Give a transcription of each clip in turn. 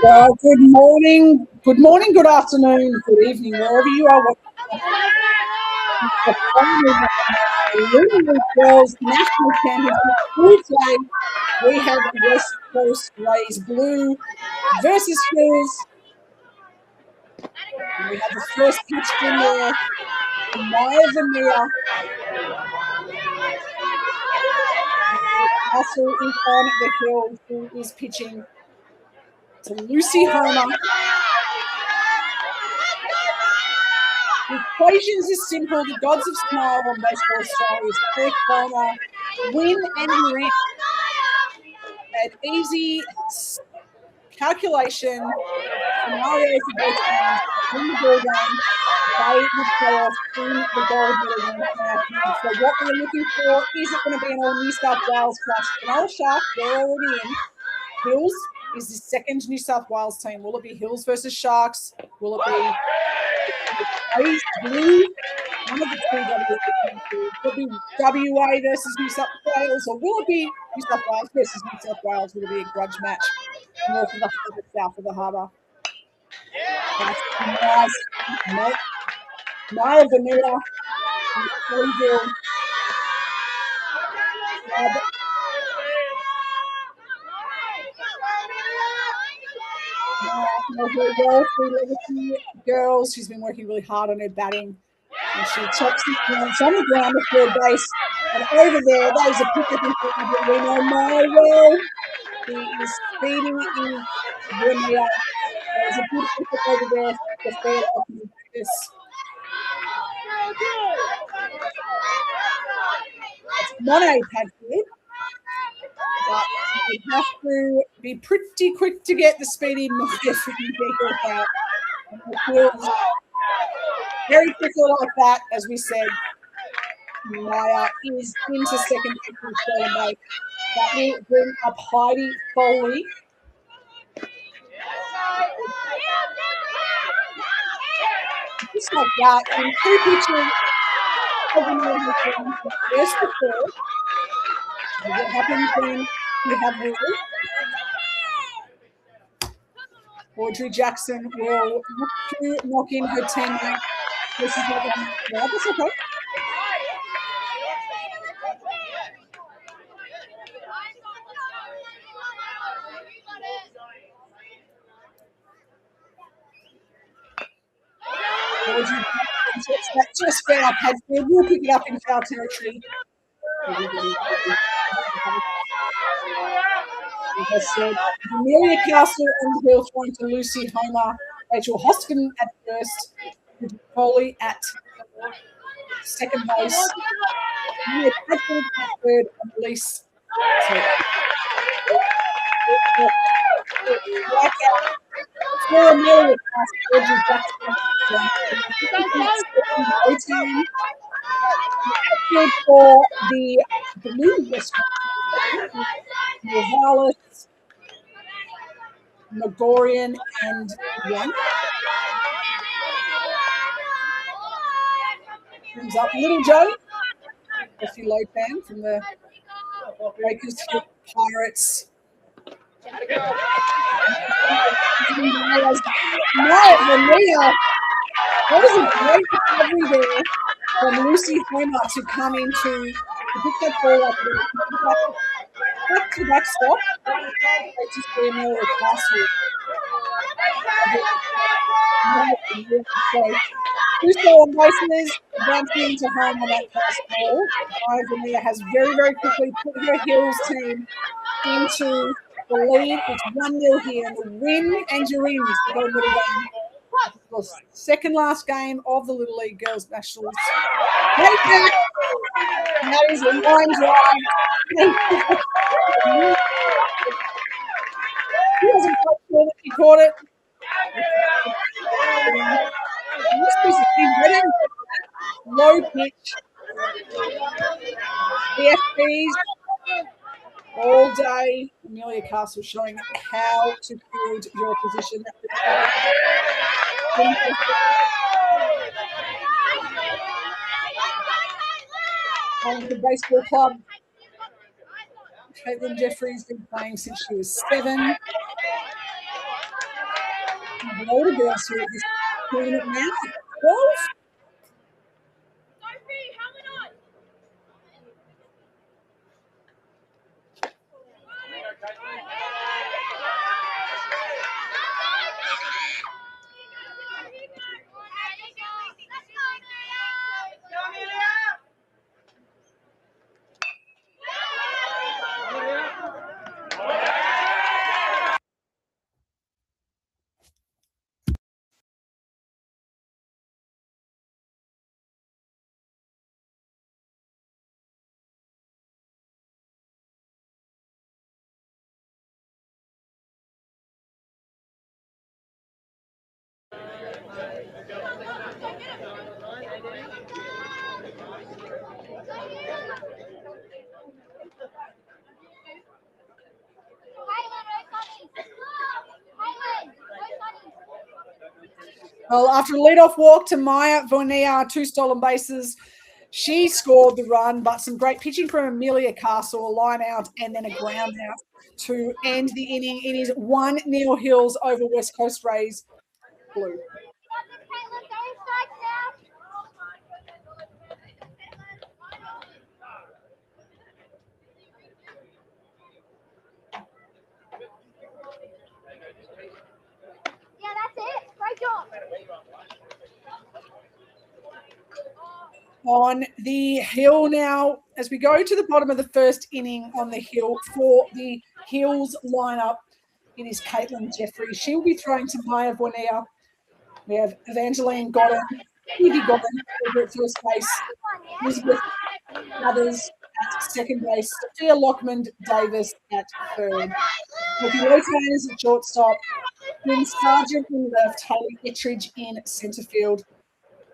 Well, good morning, good afternoon, good evening, wherever you are watching the final Little League Girls National Championship Blue Flag. We have West Coast Rays Blue versus Hills. We have the first pitch in there from Maya Vanilla. Castle is on the hill, who is pitching to Lucy Homer. The equations are simple. The gods of smile on Baseball Australia's Eric Boner win and rent. An easy calculation scenario for both teams. Win the ball game, play the playoffs, win the gold medal game for our team. So what we're looking for, is it going to be an all New South Wales clash? Canal Shark, they're already in. Hills is the second New South Wales team. Will it be Hills versus Sharks? Will it be Rays Blue? One of the two will it be WA versus New South Wales, or will it be New South Wales versus New South Wales? Will it be a grudge match north of the harbour, south of the harbour? That's nice. Maya Vanilla and Cleveland. Girls, she's been working really hard on her batting. And she chops it on the ground at third base. And over there, that is a pick up in we know Maya well. He is speeding in Vanilla. There's a good pick up over there for the fair opening practice. It's Monet Padford. But you have to be pretty quick to get the speedy Maya from the out. Very quickly like that, as we said. Maya is into second base. That will bring up Heidi Foley. Just like that, in two pitches, first to fourth. What happens when you have Will? Audrey Jackson will knock in her teammate. This is not that's okay. Just for our Padfield. We'll pick it up in foul territory. Like I said, Amelia Castle on the hill throwing to Lucy Homer. Rachel Hoskin at first. Foley at second base. Amelia Padfield at third and release. For Amelia Castle, for the Blue Morales, Megorian, and Young. Comes up Little Joe, Effie Lopan from the Breakers Pirates. That was a great recovery there from Lucy Homer to come into to pick that ball up back to back stop. Just be Amelia Castle. Two stolen bases, advancing to home on that first ball. Amelia has very, very quickly put her Hills team into the lead. It's 1-0 here, and the win and you're in the Gold Medal game. The second last game of the Little League Girls Nationals. And that is a line drive. He wasn't quite sure that he caught it. Low pitch. The FBs all day. Amelia Castle showing how to build your position. On the baseball club. Caitlin Jeffries been playing since she was 7. the older girls here at this tournament now. 12. Well, after a lead-off walk to Maya Vonea, 2 stolen bases, she scored the run, but some great pitching from Amelia Castle, a line out and then a ground out to end the inning. It is 1-0 Hills over West Coast Rays Blue. Yeah, that's it. Great job. On the hill now, as we go to the bottom of the first inning on the hill for the Hills lineup, it is Caitlin Jeffrey. She will be throwing to Maya Bonea. We have Evangeline Godden, Evie Godden at first base, Elizabeth Mothers at second base, Sophia Lockman Davis at third. With the Lotaners at shortstop, Lynn Sargent in left, Haley Ettridge in centre field,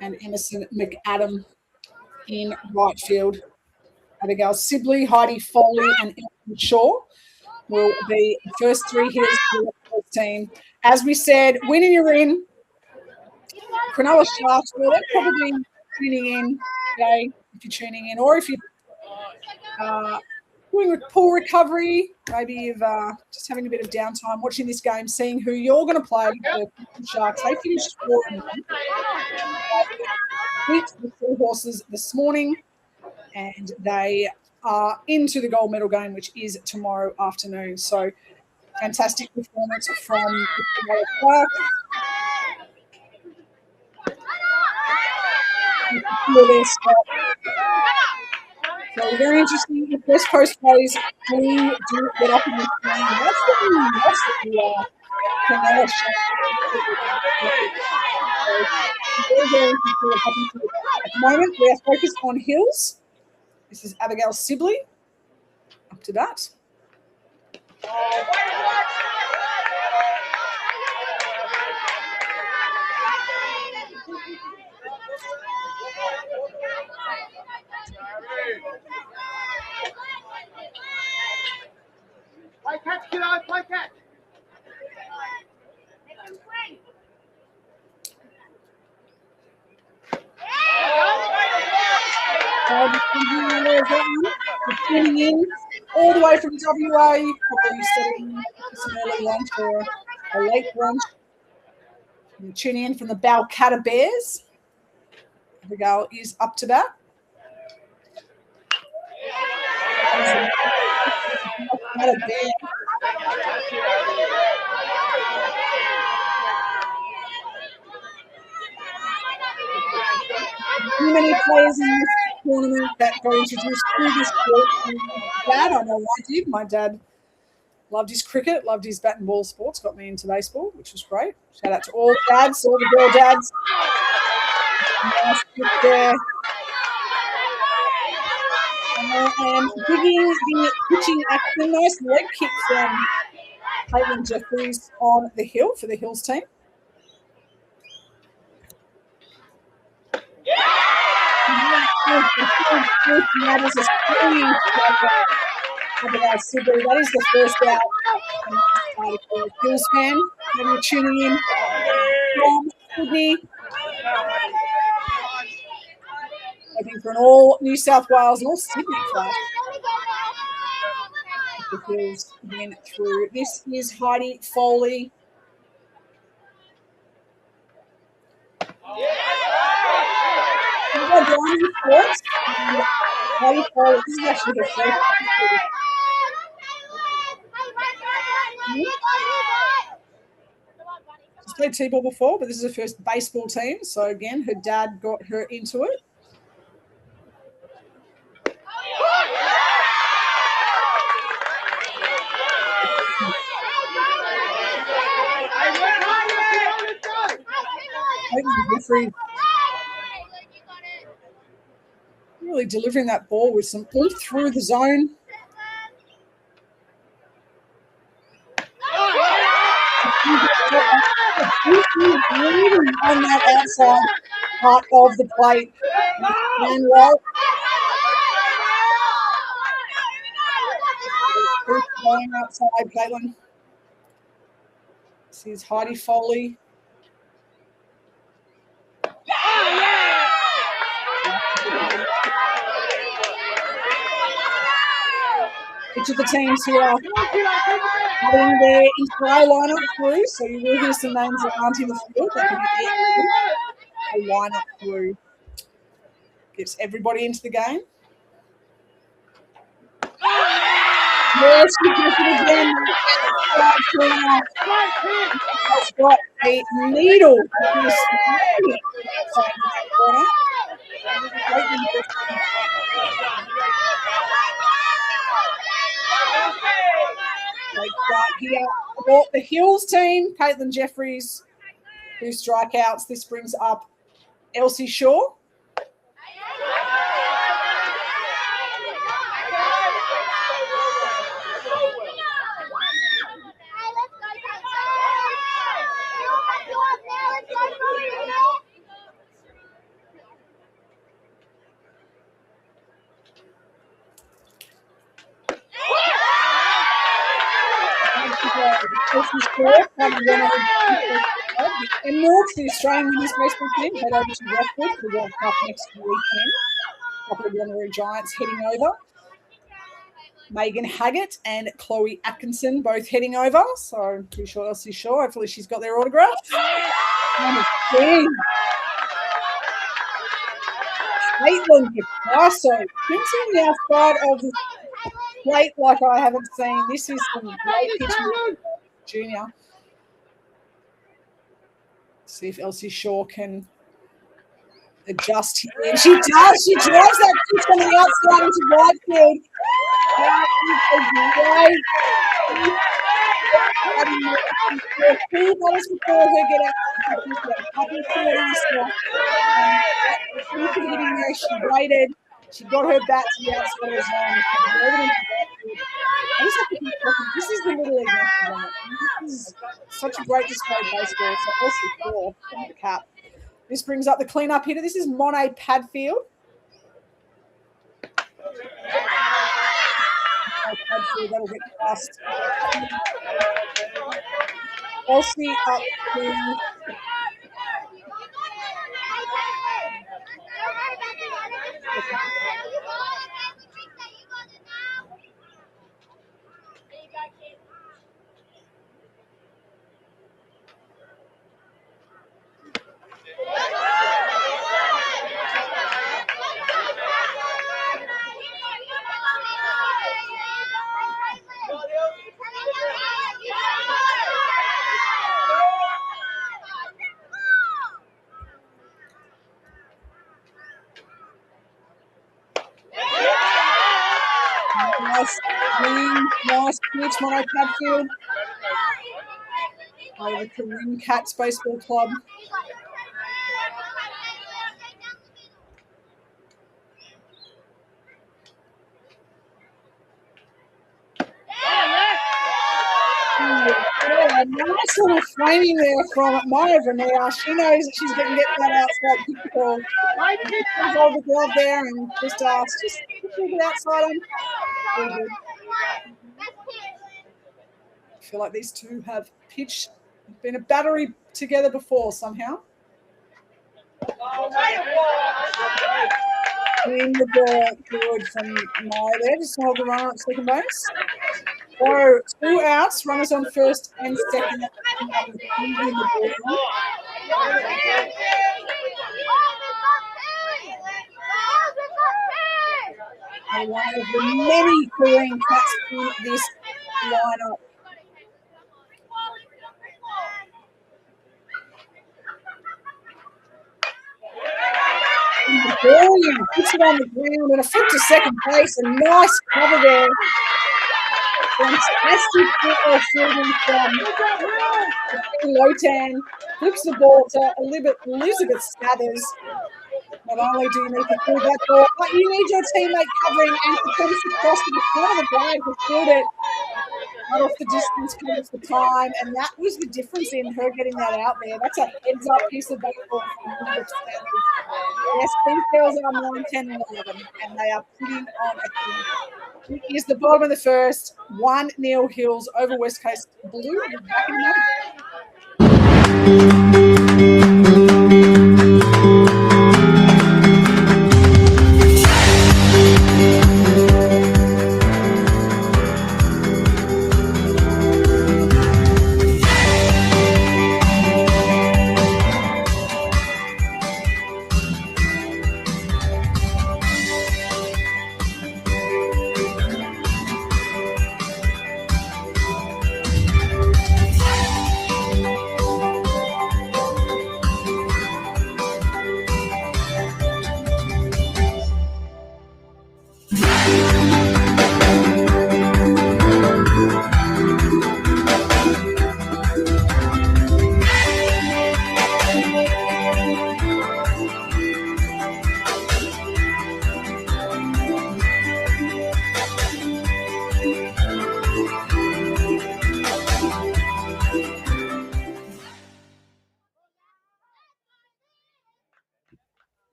and Emerson McAdam in right field. Abigail Sibley, Heidi Foley, and Ellen Shaw will be the first 3 hitters for the team. As we said, winning you're in. Cronulla Sharks, well, they're probably tuning in today if you're tuning in, or if you're doing a pool recovery, maybe you're just having a bit of downtime, watching this game, seeing who you're going to play with the Sharks. They finished 4-1. Beat the Seahorses this morning, and they are into the gold medal game, which is tomorrow afternoon. So, fantastic performance from the Sharks. So very interesting. If West Coast plays, we do get up in this game. That's what we lost at the Cronulla At the moment, we are focused on Hills. This is Abigail Sibley. Up to bat. Play catch, kiddo, play catch. Tuning in all the way from WA, probably setting some early lunch or a late lunch. And tuning in from the Balcatta Bears. Abigail is up to bat. Many players in this tournament that got introduced through this sport. Dad, I know I did. My dad loved his cricket, loved his bat and ball sports, got me into baseball, which was great. Shout out to all dads, all the girl dads. Nice kick there. And digging the pitching action, nice leg kick from Caitlin Jeffries on the hill for the Hills team. That is the first out. Hills fan, maybe you're tuning in from Sydney. Hoping for an all New South Wales and all Sydney flag. The Hills win through. This is Heidi Foley. on the court. Heidi Foley, this is actually her first. She's played T-ball before, but this is her first baseball team. So again, her dad got her into it. Really delivering that ball with some oomph through the zone. On that outside part of the plate. And well, going outside, Caitlin. This is Heidi Foley. Each of the teams who are having their entire lineup through, so you will hear some names that aren't in the field. They can get a lineup through. Gets everybody into the game. Yes, she gets it again. Has got a needle. Here for the Hills team, Caitlin Jeffries, 2 strikeouts. This brings up Elsie Shaw. Emeralds, the Australian women's baseball team, head over to Rockwood for the World Cup next weekend. A couple of Wanneroo Giants heading over. Megan Haggett and Chloe Atkinson both heading over. So I'm pretty sure Elsie Shaw. Hopefully she's got their autographs. Caitlin Picasso printing the outside of the plate like I haven't seen. This is some great pitching, junior. See if Elsie Shaw can adjust here. And she does. She drives that pitch on the outside into right field. That is a great. 2 balls before her get out. She waited. She got her bat to the outside of the zone. This is the Little League match. This is such a great display of baseball. So Elsie Shaw from the cap. This brings up the cleanup hitter. This is Monet Padfield. That'll get past. Elsie up to. Nice pitch, Mono Padfield. Over to Ring Cats Baseball Club. Nice little framing there from Maya Vernier. She knows that she's going to get that outside kick ball. Hold the glove there and just kick it outside on. I feel like these two have pitched, been a battery together before somehow. In the ball good from Maya there, just hold the runner at second base. So 2 outs, runners on first and second. And one of the many Korean cats in this lineup. Brilliant. Puts it on the ground and a flip to second base. A nice cover there. Fantastic football fielding from Lotan. Flips the ball to Elizabeth Stathers. Not only do you need to field that ball, but you need your teammate covering and to put us across to the front of the bag to field it. Not off the distance comes the time, and that was the difference in her getting that out there. That's a heads-up piece of baseball from Elizabeth Stathers. Yes, these girls are 9, 10, and 11, and they are putting on a team. It is the bottom of the first. 1-0 Hills over West Coast Blue. We're back in a moment.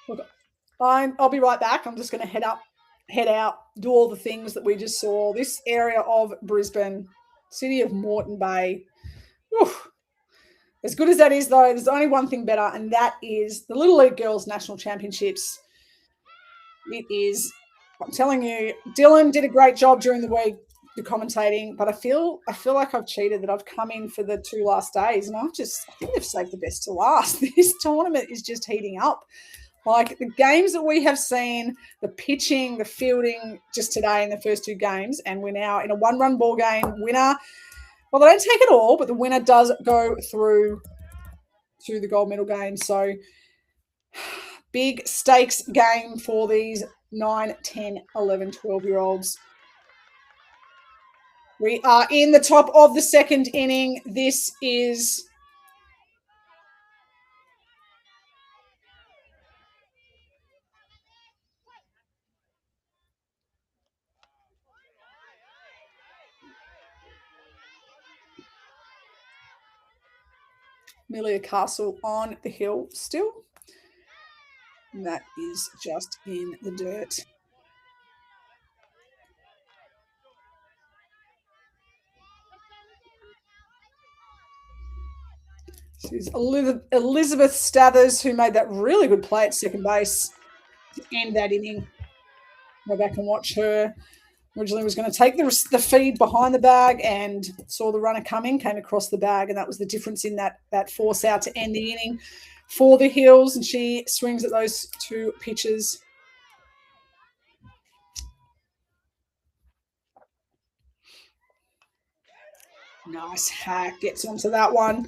Look, I'll be right back. I'm just going to head out, do all the things that we just saw. This area of Brisbane, city of Moreton Bay. Whew. As good as that is, though, there's only one thing better, and that is the Little League Girls National Championships. It is, I'm telling you, Dylan did a great job during the week, the commentating, but I feel like I've cheated, that I've come in for the 2 last days, and I think they've saved the best to last. This tournament is just heating up. Like the games that we have seen, the pitching, the fielding just today in the first 2 games, and we're now in a 1-run ball game. Winner, well, they don't take it all, but the winner does go through to the gold medal game. So big stakes game for these 9, 10, 11, 12-year-olds. We are in the top of the second inning. This is Amelia Castle on the hill still. And that is just in the dirt. This is Elizabeth Stathers, who made that really good play at second base to end that inning. Go back and watch her. Originally was going to take the feed behind the bag and saw the runner coming, came across the bag, and that was the difference in that force out to end the inning for the Hills, and she swings at those 2 pitches. Nice hack, gets onto that one.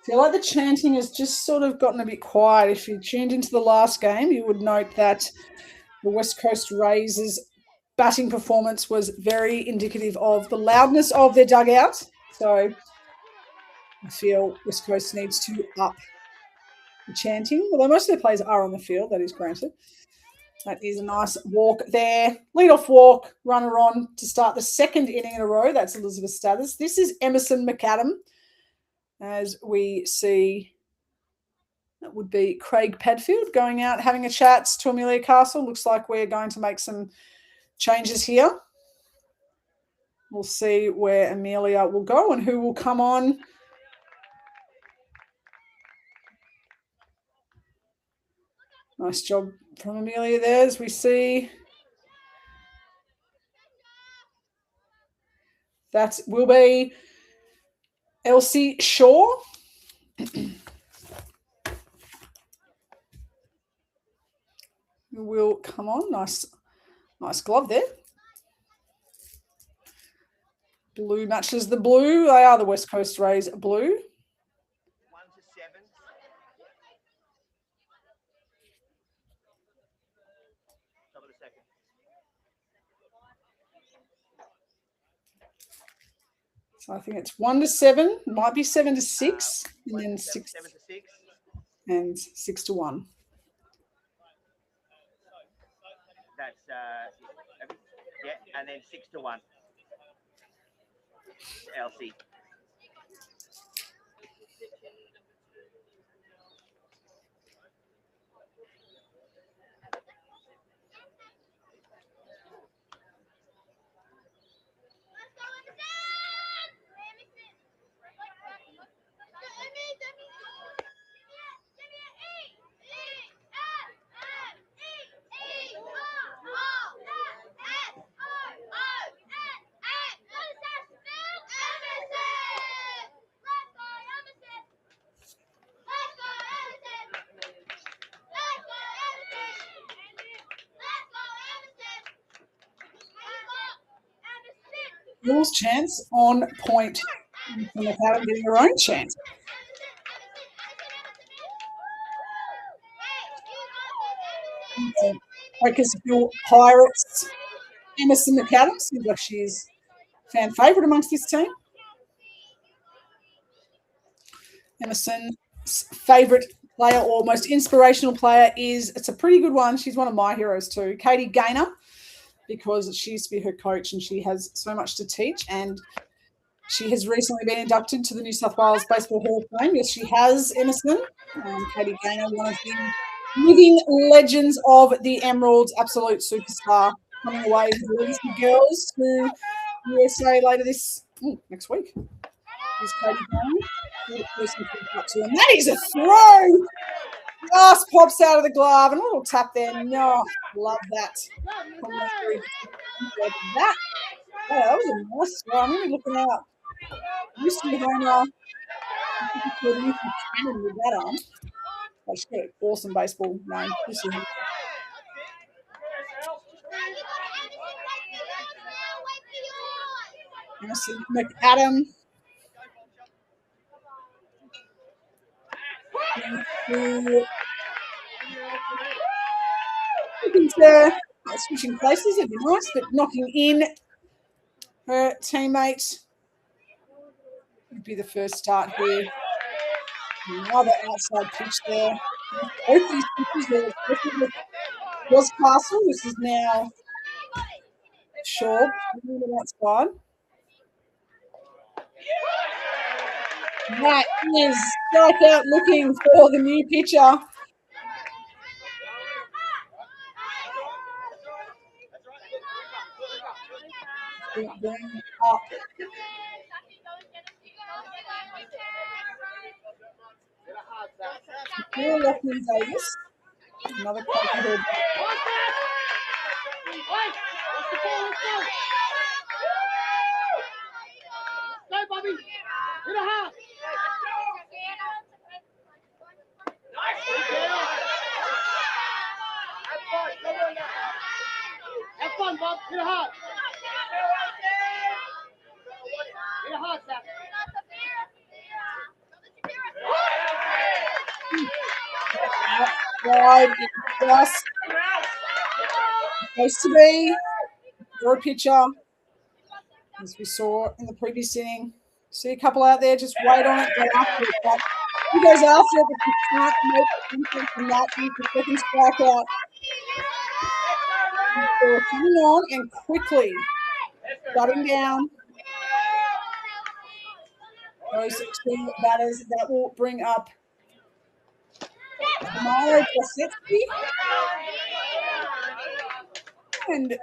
I feel like the chanting has just sort of gotten a bit quiet. If you tuned into the last game, you would note that the West Coast Rays' batting performance was very indicative of the loudness of their dugout. So I feel West Coast needs to up the chanting, although most of their players are on the field, that is granted. That is a nice walk there. Lead-off walk, runner on to start the second inning in a row. That's Elizabeth Stathers. This is Emerson McAdam. As we see, that would be Craig Padfield going out having a chat to Amelia Castle. Looks like we're going to make some changes here. We'll see where Amelia will go and who will come on. Nice job from Amelia there, as we see. That will be Elsie Shaw. Will come on. Nice glove there. Blue matches the blue. They are the West Coast Rays blue. 1 to 7. Top of the second. So I think it's 1 to 7. Might be 7 to 6, and then 6 7 to 6. and 6 to 1. That's and then 6 to 1. Elsie. Rules chance on point. And without getting your own chance. Bakersfield Pirates. Emerson McAdams seems like she's fan favourite amongst this team. Emerson's favourite player or most inspirational player it's a pretty good one. She's one of my heroes too, Katie Gaynor, because she used to be her coach and she has so much to teach. And she has recently been inducted to the New South Wales Baseball Hall of Fame. Yes, she has, Emerson. Katie Gaynor, one of the living legends of the Emeralds, absolute superstar, coming away with the Legacy Girls to USA later next week. Here's Katie Gaynor. And that is a throw. Just pops out of the glove and a little tap there. No, love that. That was a nice throw. I'm really looking out. Used to be Homer. Cannon with that arm. Oh, she's got an awesome baseball name. Emerson McAdam. Switching places would be nice, but knocking in her teammate would be the first start here. Another outside pitch there. Both these pitches was Castle. This is now Shaw. Outside. That is strikeout looking for the new pitcher. Up. Davis. Another cracker. Go, Bobby. Hit a half. Have fun, Bob. Hit a half. Hit a half, Sam. Wide, just supposed to be your pitcher, as we saw in the previous inning. See a couple out there, just wait on it, go after it. But he goes after it, but you can't make anything from that. He's the second strikeout. They're coming on and quickly shutting down those two batters. That will bring up Mara Jasetsky and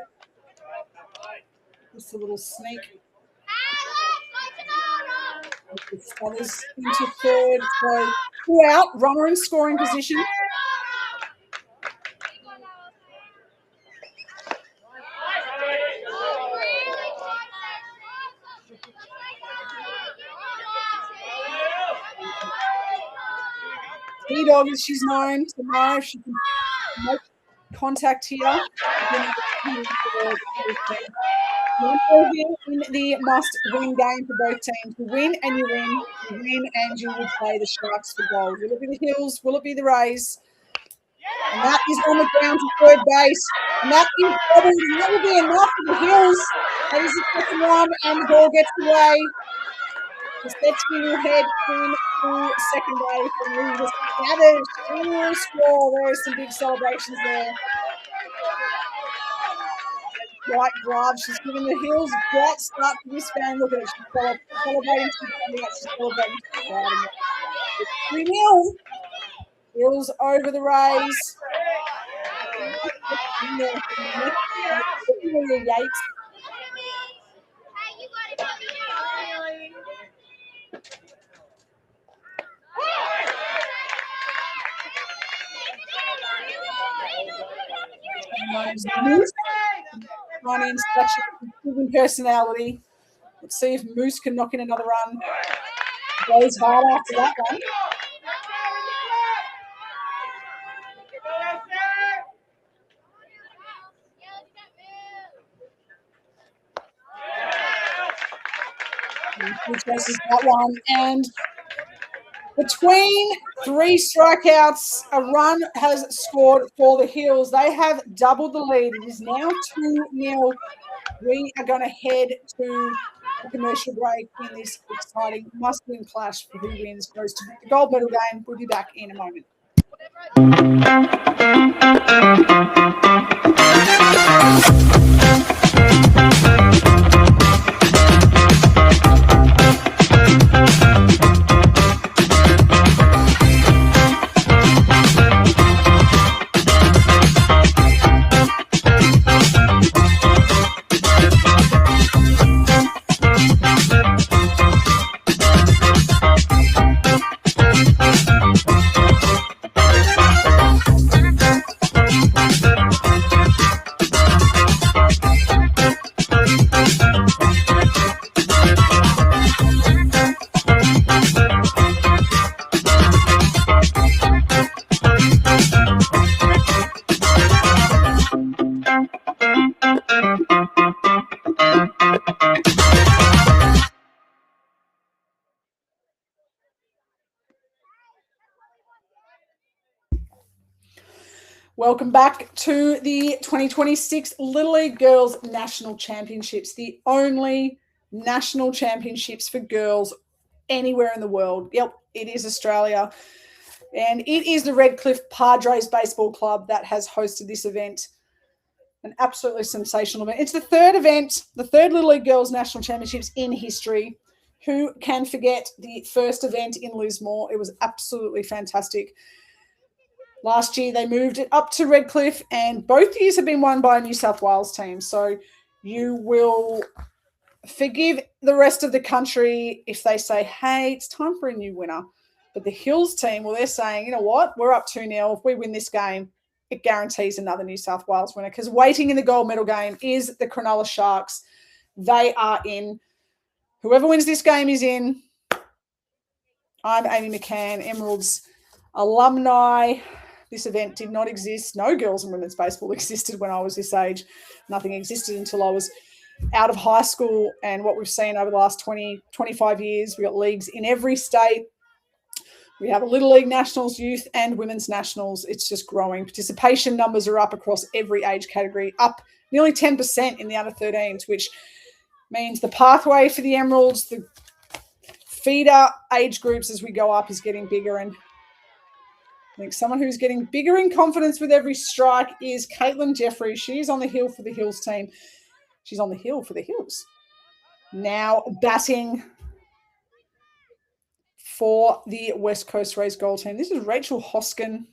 just a little sneak. Others into third, so 2 out, runner in scoring position. T-Dog, as she's known, to know if she can make contact here. One more here in the must-win game for both teams. You win and you win. You win and you will play the Sharks for gold. Will it be the Hills? Will it be the Rays? And that is on the ground to third base. And that is probably that will be enough for the Hills. That is the second one, and the ball gets away. The Setsky will head into second base, and we will Savage will score. There are some big celebrations there. White glove. She's giving the Hills a great start to this game. Look at it. She's celebrating. She's celebrating. 3-0. Hills over the Rays. Yates. Running such a proven personality. Let's see if Moose can knock in another run. Goes hard after that one. He chases that one, and between 3 strikeouts, a run has scored for the Hills. They have doubled the lead. It is now 2-0. We are going to head to the commercial break in this exciting must-win clash for who wins goes to the gold medal game. We'll be back in a moment. Welcome back to the 2026 Little League Girls National Championships, the only national championships for girls anywhere in the world. Yep, it is Australia. And it is the Redcliffe Padres Baseball Club that has hosted this event. An absolutely sensational event. It's the third event, the third Little League Girls National Championships in history. Who can forget the first event in Lismore? It was absolutely fantastic. Last year, they moved it up to Redcliffe, and both years have been won by a New South Wales team. So you will forgive the rest of the country if they say, hey, it's time for a new winner. But the Hills team, well, they're saying, you know what? We're up 2-0. If we win this game, it guarantees another New South Wales winner, because waiting in the gold medal game is the Cronulla Sharks. They are in. Whoever wins this game is in. I'm Amy McCann, Emeralds alumni. This event did not exist. No girls and women's baseball existed when I was this age. Nothing existed until I was out of high school. And what we've seen over the last 20, 25 years, we've got leagues in every state. We have a Little League Nationals, youth and women's nationals. It's just growing. Participation numbers are up across every age category, up nearly 10% in the under 13s, which means the pathway for the Emeralds, the feeder age groups as we go up is getting bigger. And I think someone who's getting bigger in confidence with every strike is Caitlin Jeffrey. She's on the hill for the Hills team. She's on the hill for the Hills. Now batting for the West Coast Rays goal team. This is Rachel Hoskin.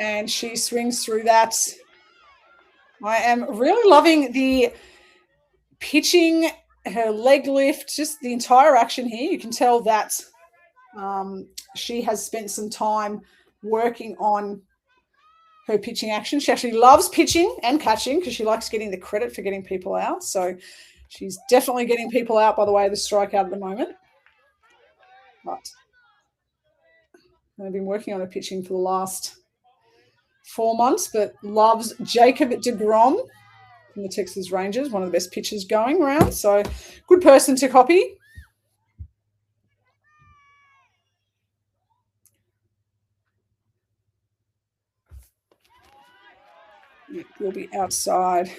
And she swings through that. I am really loving the pitching, her leg lift, just the entire action here. You can tell that she has spent some time working on her pitching action. She actually loves pitching and catching because she likes getting the credit for getting people out. So she's definitely getting people out by the way of the strikeout at the moment. But I've been working on her pitching for the last 4 months, but loves Jacob deGrom from the Texas Rangers, one of the best pitchers going around. So good person to copy. We'll be outside.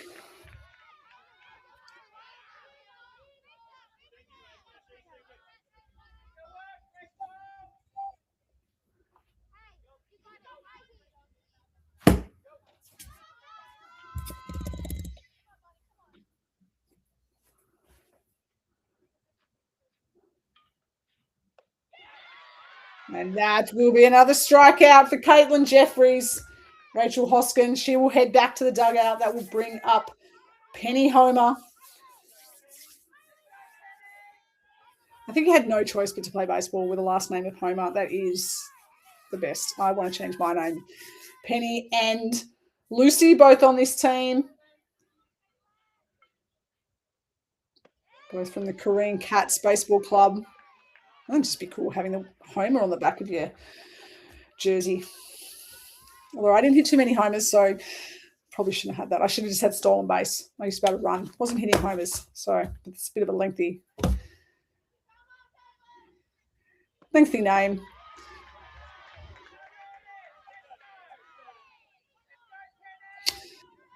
And that will be another strikeout for Caitlin Jeffries. Rachel Hoskin, she will head back to the dugout. That will bring up Penny Homer. I think he had no choice but to play baseball with the last name of Homer. That is the best. I want to change my name. Penny and Lucy, both on this team. Both from the Korean Cats Baseball Club. I think it'd just be cool having the Homer on the back of your jersey. Although I didn't hit too many homers, so probably shouldn't have had that. I should have just had stolen base. I used to be able to run. Wasn't hitting homers, so it's a bit of a lengthy name.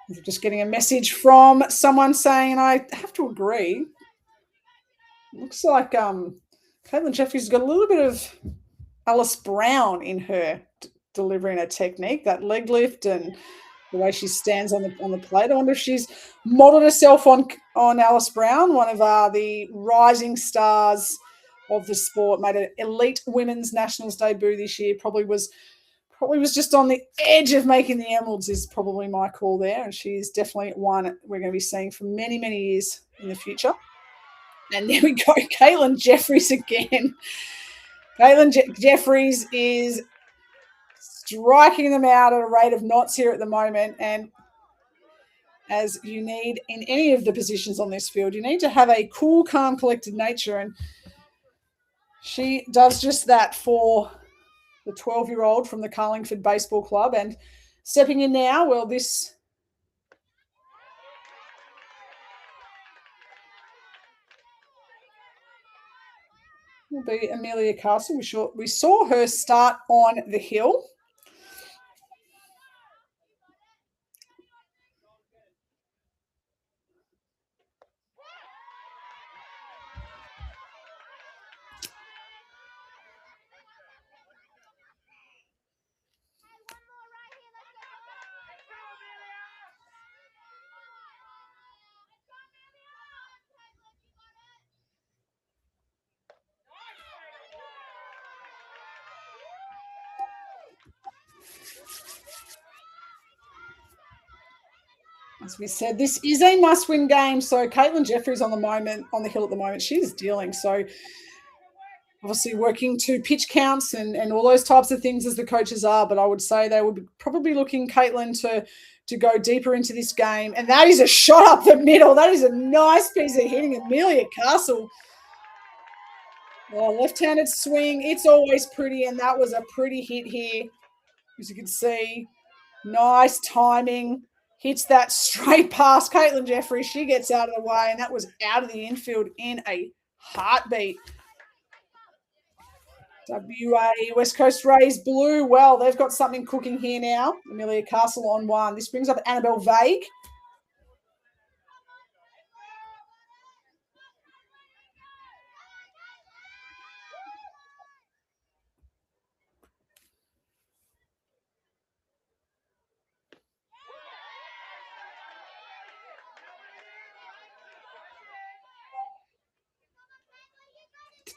I'm just getting a message from someone saying, and I have to agree, looks like Caitlin Jeffries has got a little bit of Alice Brown in her delivering her technique, that leg lift and the way she stands on the plate. I wonder if she's modeled herself on Alice Brown, one of the rising stars of the sport, made an elite women's nationals debut this year. Probably was just on the edge of making the Emeralds is probably my call there, and she's definitely one we're going to be seeing for many, many years in the future. And there we go, Caitlin Jeffries again. Caitlin Jeffries is striking them out at a rate of knots here at the moment. And as you need in any of the positions on this field, you need to have a cool, calm, collected nature. And she does just that for the 12-year-old from the Carlingford Baseball Club. And stepping in now, well, this will be Amelia Castle. We saw her start on the hill. As we said, this is a must-win game. So Caitlin Jeffries on the hill at the moment, she's dealing. So obviously working to pitch counts and all those types of things as the coaches are. But I would say they would be probably looking Caitlin to go deeper into this game. And that is a shot up the middle. That is a nice piece of hitting. Amelia Castle. Oh, left-handed swing. It's always pretty, and that was a pretty hit here. As you can see, nice timing. Hits that straight past Caitlin Jeffries. She gets out of the way, and that was out of the infield in a heartbeat. WA West Coast Rays blue. Well, they've got something cooking here now. Amelia Castle on one. This brings up Annabelle Vague.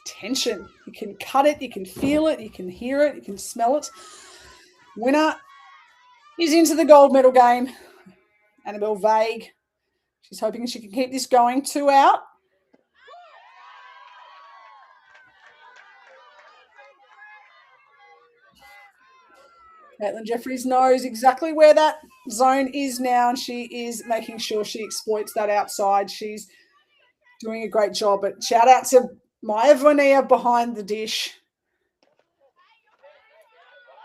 Tension. You can cut it, you can feel it, you can hear it, you can smell it. Winner is into the gold medal game. Annabelle Vague. She's hoping she can keep this going. 2 out. Caitlin Jeffries knows exactly where that zone is now, and she is making sure she exploits that outside. She's doing a great job. But shout out to Maya Vonea behind the dish.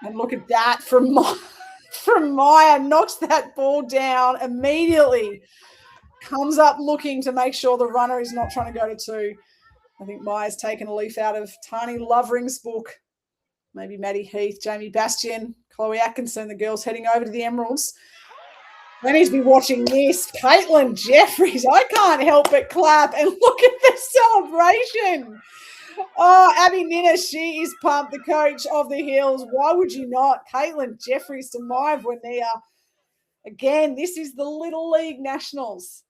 And look at that from Maya. Knocks that ball down immediately. Comes up looking to make sure the runner is not trying to go to two. I think Maya's taken a leaf out of Tani Lovering's book. Maybe Maddie Heath, Jamie Bastian, Chloe Atkinson, the girls heading over to the Emeralds. Lenny's been watching this. Caitlin Jeffries, I can't help but clap and look at the celebration. Oh, Abby Ninnis, she is pumped, the coach of the Hills. Why would you not? Caitlin Jeffries to Maya Vonea. Again, this is the Little League Nationals.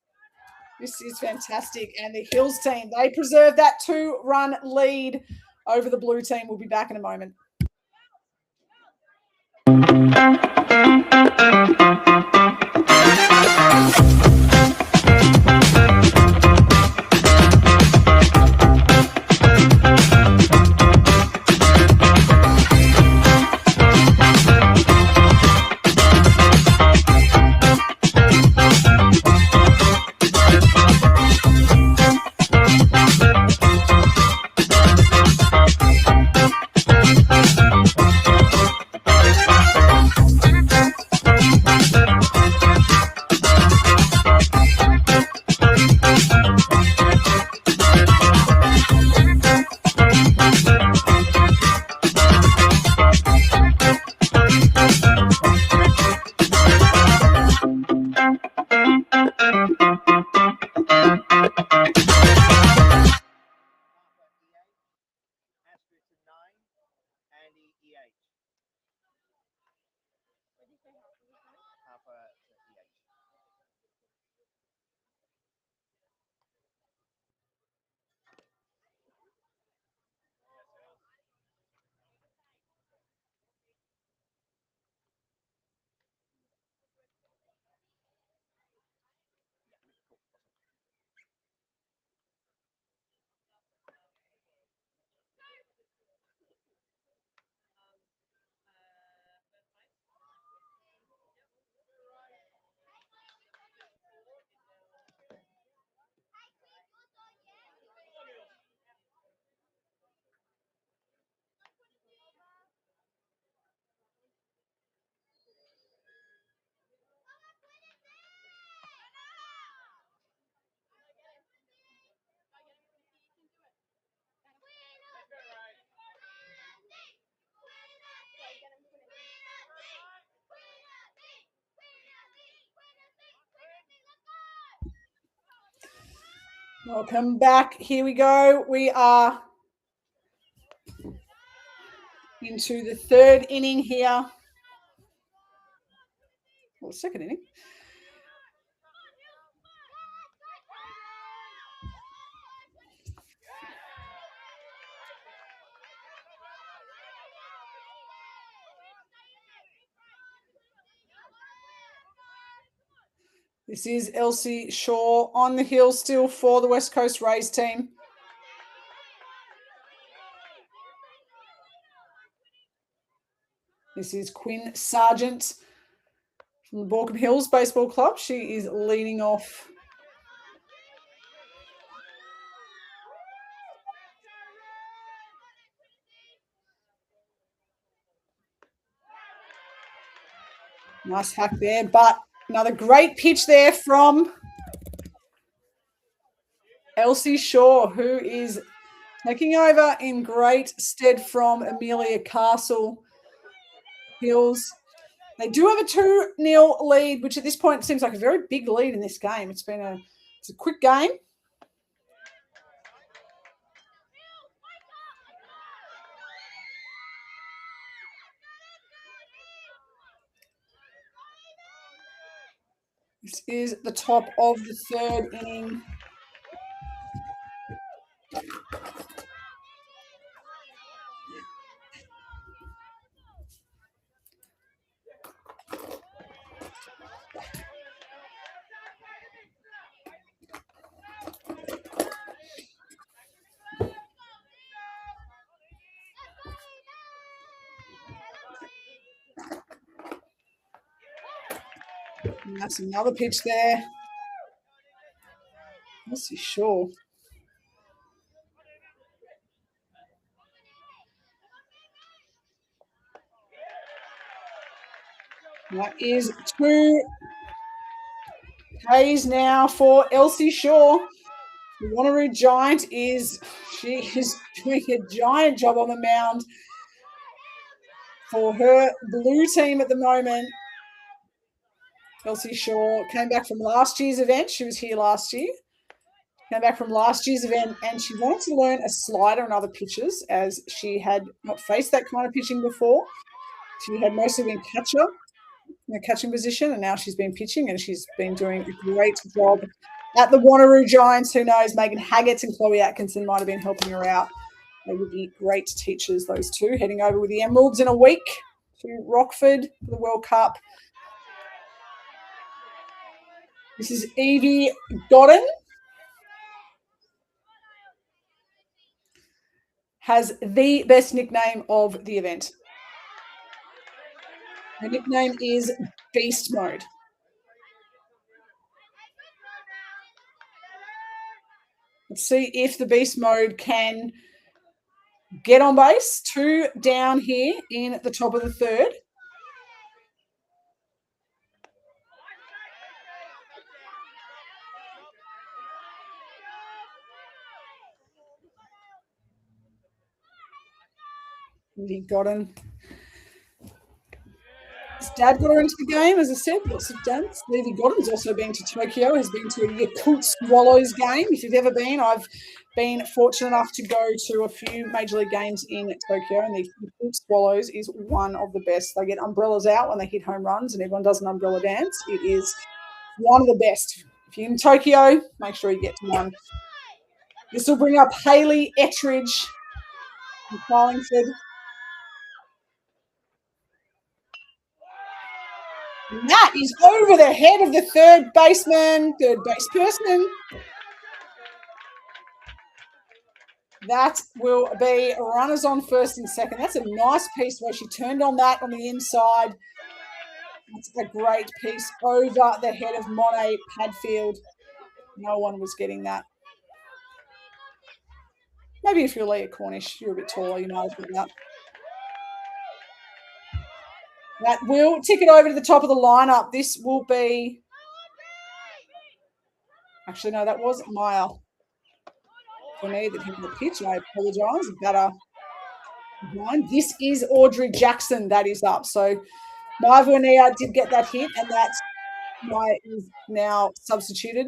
This is fantastic. And the Hills team, they preserve that 2-run lead over the blue team. We'll be back in a moment. Welcome back. Here we go. We are into the third inning here. Well, second inning. This is Elsie Shaw on the hill still for the West Coast Rays team. This is Quinn Sargent from the Borkham Hills Baseball Club. She is leading off. Nice hack there, but another great pitch there from Elsie Shaw, who is taking over in great stead from Amelia Castle. Hills. They do have a 2-0 lead, which at this point seems like a very big lead in this game. It's a quick game. This is the top of the third inning. And that's another pitch there. Let's see, sure. That is 2 K's now for Elsie Shaw. The Wanneroo Giant she is doing a giant job on the mound for her blue team at the moment. Elsie Shaw came back from last year's event. She was here last year. Came back from last year's event, and she wanted to learn a slider and other pitches, as she had not faced that kind of pitching before. She had mostly been catcher in a catching position, and now she's been pitching, and she's been doing a great job at the Wanneroo Giants. Who knows, Megan Haggett and Chloe Atkinson might have been helping her out. They would be great teachers, those two, heading over with the Emeralds in a week to Rockford for the World Cup. This is Evie Godden. Has the best nickname of the event. Her nickname is Beast Mode. Let's see if the Beast Mode can get on base. 2 down here in the top of the third. Evie Godden. His dad got her into the game, as I said, lots of dads. Evie Godden's also been to Tokyo, has been to a Yakult Swallows game. If you've ever been, I've been fortunate enough to go to a few Major League games in Tokyo, and the Yakult Swallows is one of the best. They get umbrellas out when they hit home runs, and everyone does an umbrella dance. It is one of the best. If you're in Tokyo, make sure you get to one. This will bring up Hayley Ettridge from Carlingford. And that is over the head of the third base person. That will be runners on first and second. That's a nice piece where she turned on that on the inside. That's a great piece over the head of Monet Padfield. No one was getting that. Maybe if you're Leah Cornish, you're a bit taller, you might have got that. That will tick it over to the top of the lineup. This will be... Actually, no, that was Maya for me that hit the pitch. I apologise. This is Audrey Jackson that is up. So Maya Vernier did get that hit, and that Maya is now substituted.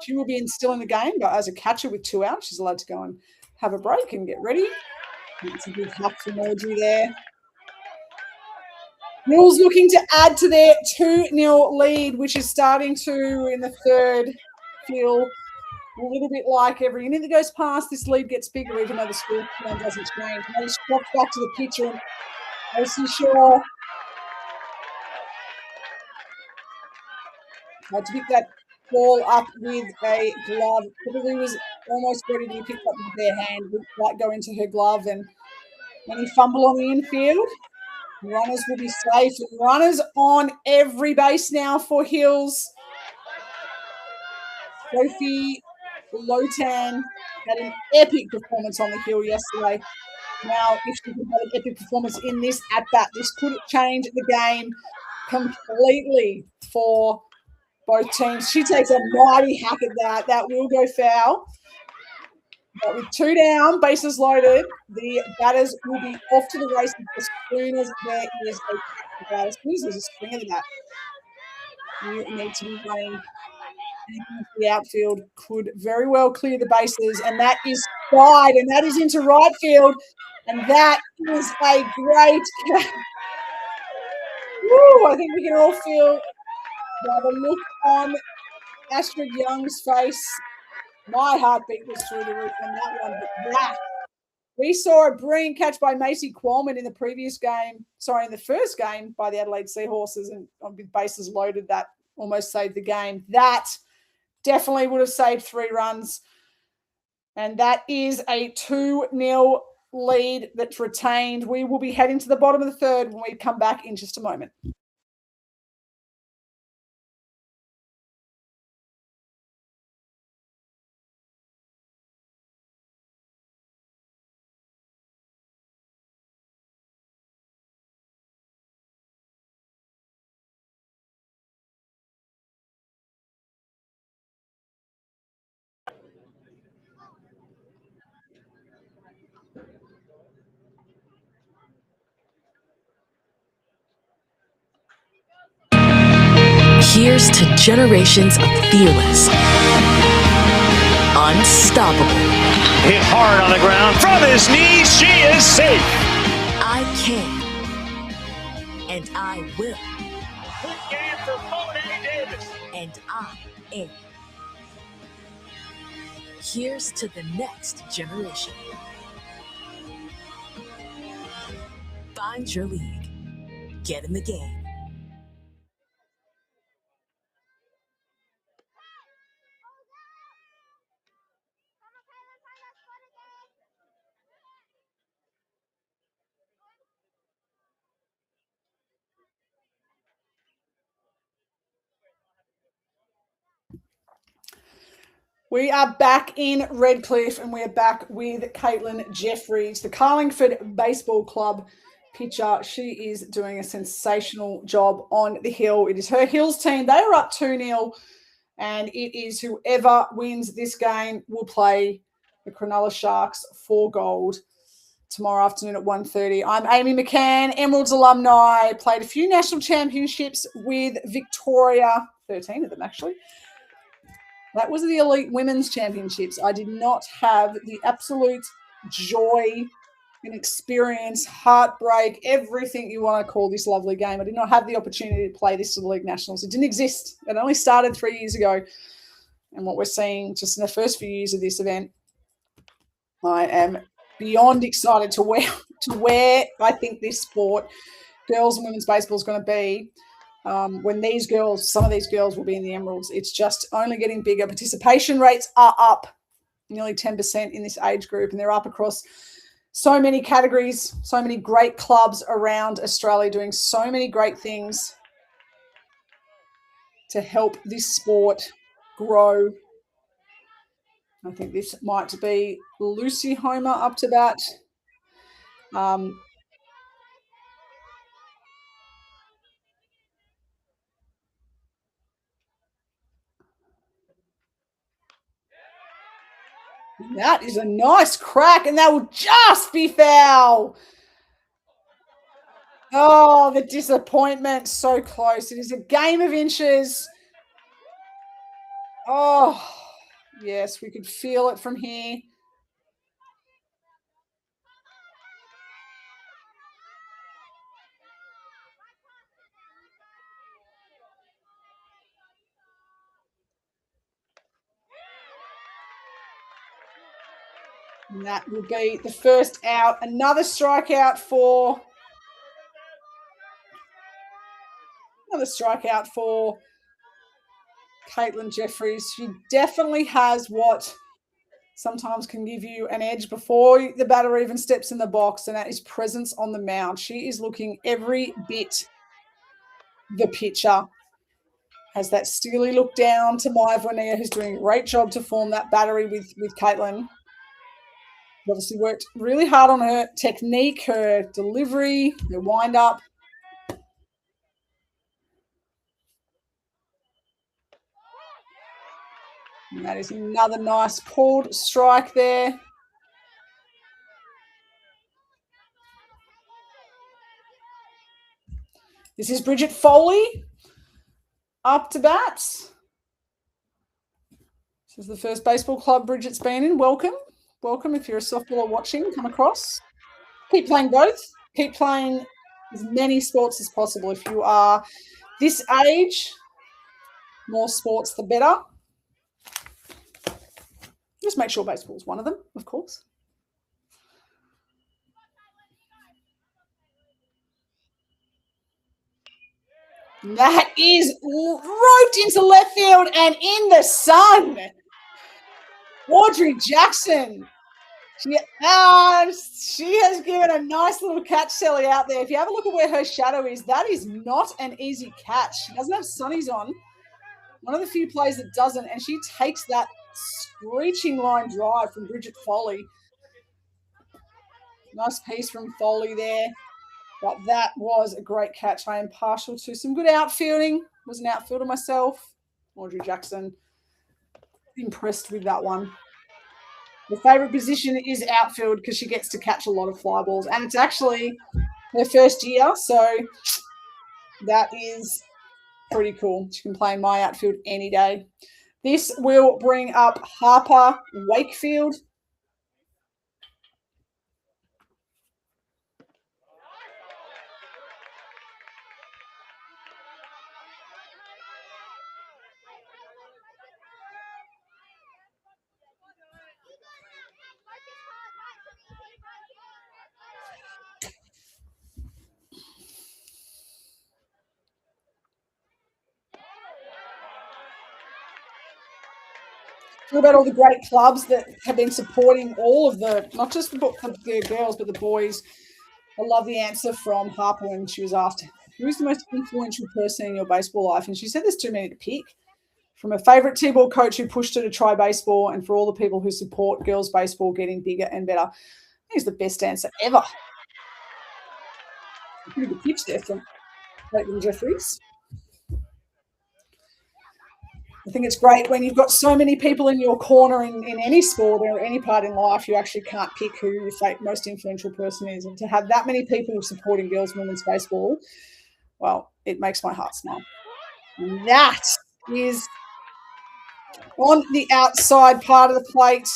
She will be still in the game, but as a catcher with 2 outs, she's allowed to go and have a break and get ready. That's a good hack from Audrey there. Mills looking to add to their 2-0 lead, which is starting to, in the third, feel a little bit like every inning that goes past, this lead gets bigger, even though the score doesn't change. And it's dropped back to the pitcher, and Elsie Shaw had to pick that ball up with a glove. Probably was almost ready to be picked up with their hand. Would like go into her glove, and any fumble on the infield. Runners will be safe. Runners on every base now for Hills. Sophie Lotan had an epic performance on the hill yesterday. Now, if she can have an epic performance in this at-bat, this could change the game completely for both teams. She takes a mighty hack at that. That will go foul. But with 2 down, bases loaded, the batters will be off to the races as soon as there is a bat. As soon as there's a swing of the bat, you need to be running. The outfield could very well clear the bases, and that is wide, and that is into right field, and that is a great catch. Woo, I think we can all feel by the look on Astrid Young's face. My heartbeat was through the roof on that one, but that we saw a brilliant catch by Macy Qualman in the first game by the Adelaide Seahorses, and with bases loaded, that almost saved the game. That definitely would have saved 3 runs. And that is a 2-0 lead that's retained. We will be heading to the bottom of the third when we come back in just a moment. Here's to generations of fearless, unstoppable. Hit hard on the ground from his knees. She is safe. I can, and I will, Good game for Monet Davis. and I am. Here's to the next generation. Find your league. Get in the game. We are back in Redcliffe and we are back with Caitlin Jeffries, the Carlingford Baseball Club pitcher. She is doing a sensational job on the hill. It is her Hills team. They are up 2-0 and it is whoever wins this game will play the Cronulla Sharks for gold tomorrow afternoon at 1:30. I'm Amy McCann, Emeralds alumni, played a few national championships with Victoria, 13 of them actually. That was the Elite Women's Championships. I did not have the absolute joy and experience, heartbreak, everything you want to call this lovely game. I did not have the opportunity to play this to the League Nationals. It didn't exist. It only started 3 years ago. And what we're seeing just in the first few years of this event, I am beyond excited to where I think this sport, girls and women's baseball, is going to be. When these girls, some of these girls will be in the Emeralds. It's just only getting bigger. Participation rates are up nearly 10% in this age group, and they're up across so many categories, so many great clubs around Australia doing so many great things to help this sport grow. I think this might be Lucy Homer up to bat. That is a nice crack, and that will just be foul. Oh, the disappointment. So close. It is a game of inches. Oh, yes, we could feel it from here. And that will be the first out. Another strikeout for Caitlin Jeffries. She definitely has what sometimes can give you an edge before the batter even steps in the box, and that is presence on the mound. She is looking every bit the pitcher. Has that steely look down to Maya Vornia, who's doing a great job to form that battery with Caitlin. Obviously worked really hard on her technique, her delivery, her wind-up. And that is another nice pulled strike there. This is Bridget Foley up to bat. This is the first baseball club Bridget's been in. Welcome. Welcome if you're a softballer watching, come across. Keep playing both. Keep playing as many sports as possible. If you are this age, more sports the better. Just make sure baseball is one of them, of course. That is roped into left field and in the sun. Audrey Jackson. She has given a nice little catch, Sally, out there. If you have a look at where her shadow is, that is not an easy catch. She doesn't have sunnies on. One of the few players that doesn't, and she takes that screeching line drive from Bridget Foley. Nice piece from Foley there. But that was a great catch. I am partial to some good outfielding. Was an outfielder myself. Audrey Jackson. Impressed with that one. The favourite position is outfield because she gets to catch a lot of fly balls. And it's actually her first year. So that is pretty cool. She can play in my outfield any day. This will bring up Harper Wakefield. What about all the great clubs that have been supporting all of the, not just the girls, but the boys? I love the answer from Harper when she was asked, who's the most influential person in your baseball life? And she said there's too many to pick. From a favourite T-ball coach who pushed her to try baseball, and for all the people who support girls baseball getting bigger and better. I think it's the best answer ever. Pretty good pitch there from Caitlin Jeffries. I think it's great when you've got so many people in your corner in any sport or any part in life, you actually can't pick who your most influential person is. And to have that many people supporting girls and women's baseball, well, it makes my heart smile. And that is on the outside part of the plate.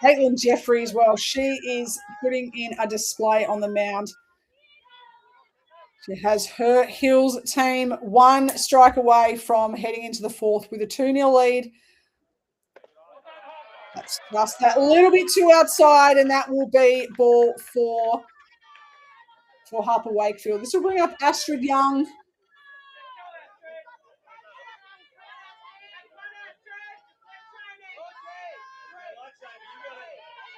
Caitlin Jeffries, well, she is putting in a display on the mound. She has her Hills team one strike away from heading into the fourth with a 2-0 lead. That's just that little bit too outside, and that will be ball for Harper Wakefield. This will bring up Astrid Young.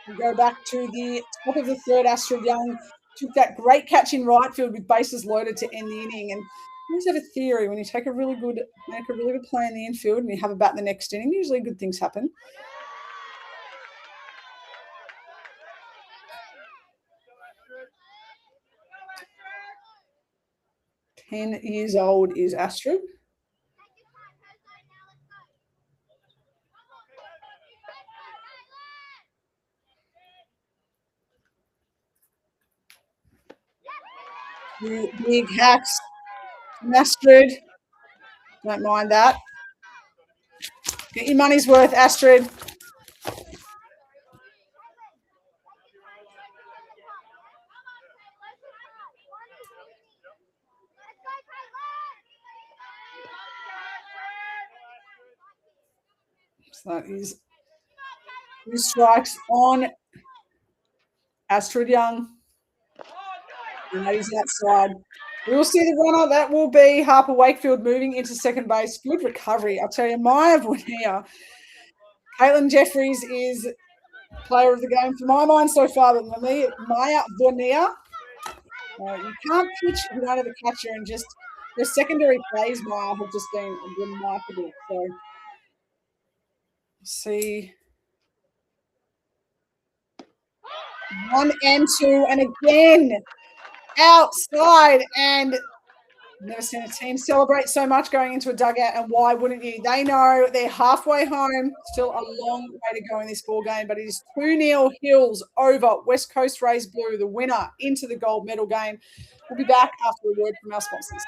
We go back to the top of the third. Astrid Young took that great catch in right field with bases loaded to end the inning. And I always have a theory, when you make a really good play in the infield and you have a bat in the next inning, usually good things happen. "10 years old is Astrid. The big hacks from Astrid. Don't mind that. Get your money's worth, Astrid. So that is 2 strikes on Astrid Young. And that is outside. We will see the runner. That will be Harper Wakefield moving into second base. Good recovery. I'll tell you, Maya Vornia. Caitlin Jeffries is player of the game for my mind so far. But Maya Vornia, you can't pitch if you don't have a catcher, and just the secondary plays, Maya, have just been remarkable. So see 1 and 2, and again outside, and never seen a team celebrate so much going into a dugout, and why wouldn't you? They know they're halfway home, still a long way to go in this ball game, but it is 2-0 Hills over West Coast Rays Blue, the winner into the gold medal game. We'll be back after a word from our sponsors.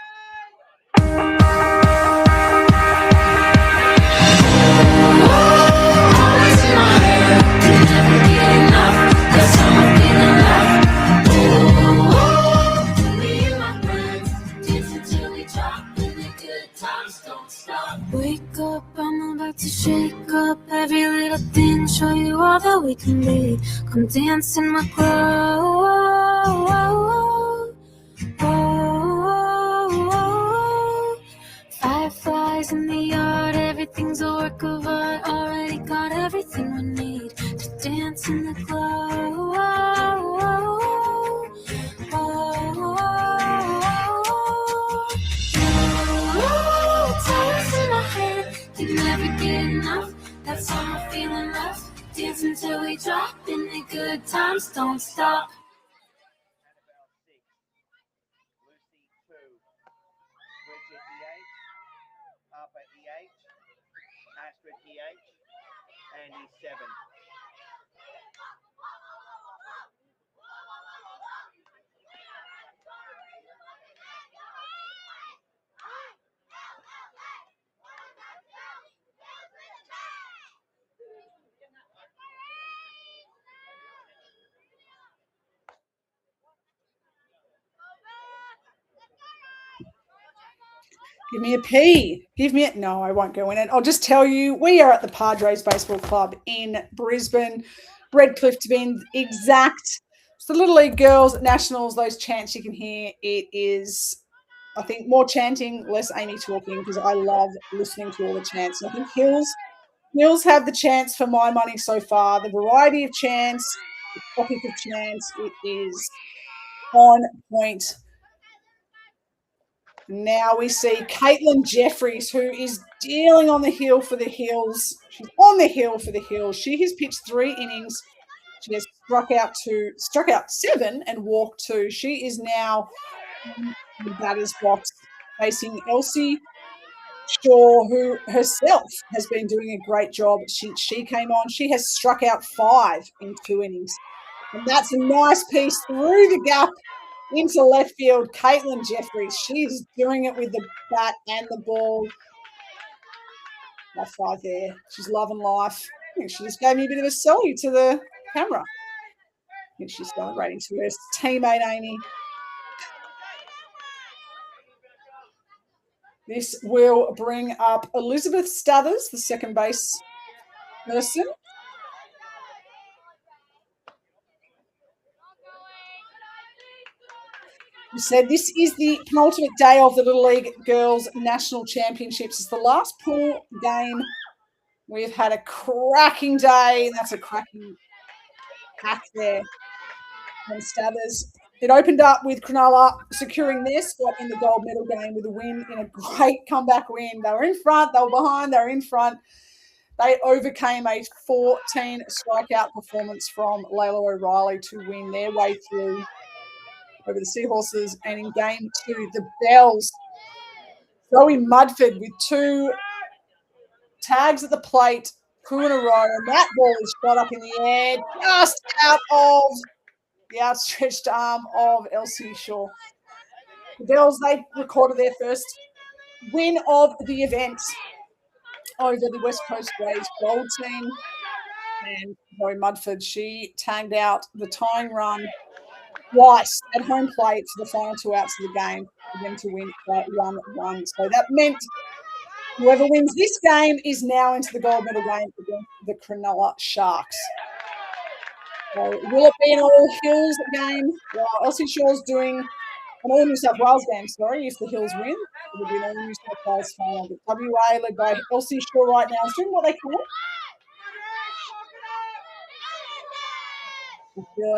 Wake up, I'm about to shake up every little thing, show you all that we can be. Come dance in my glow. Fireflies in the yard, everything's a work of art. Already got everything we need to dance in the glow. Can never get enough. That's all I'm feeling left. Dance until we drop, and the good times don't stop. Harper EH, Astrid EH, Andy 7. Give me a P. Give me it. No, I won't go in it. I'll just tell you, we are at the Padres Baseball Club in Brisbane, Redcliffe to be exact. It's the Little League Girls Nationals, those chants you can hear. It is, I think, more chanting, less Amy talking, because I love listening to all the chants. And I think Hills have the chants for my money so far. The variety of chants, the topic of chants, it is on point. Now we see Caitlin Jeffries, who is dealing on the hill for the Hills. She's on the hill for the Hills. She has pitched 3 innings. She has struck out 7 and walked 2. She is now in the batter's box facing Elsie Shaw, who herself has been doing a great job. She came on. She has struck out 5 in 2 innings. And that's a nice piece through the gap into left field. Caitlin Jeffries. She's doing it with the bat and the ball. That 5 there. She's loving life. I think she just gave me a bit of a selfie to the camera. I think she's celebrating to her teammate Amy. This will bring up Elizabeth Stathers, the second base person. We said this is the penultimate day of the Little League Girls National Championships. It's the last pool game. We've had a cracking day. That's a cracking hack there from Stathers. It opened up with Cronulla securing their spot in the gold medal game with a win in a great comeback win. They were in front, they were behind, they were in front. They overcame a 14 strikeout performance from Layla O'Reilly to win their way through over the Seahorses. And in game 2, the Bells, Zoe Mudford with 2 tags at the plate, 2 in a row, and that ball is shot up in the air, just out of the outstretched arm of Elsie Shaw. The Bells, they recorded their first win of the event over the West Coast Rays Gold team. And Zoe Mudford, she tagged out the tying run twice at home plate for the final 2 outs of the game for them to win by 1-1. So that meant whoever wins this game is now into the gold medal game against the Cronulla Sharks. So will it be an all Hills game? Well, Elsie Shaw's doing an all New South Wales game, if the Hills win. It will be an all New South Wales final. But WA, led by Elsie Shaw right now, is doing what they can.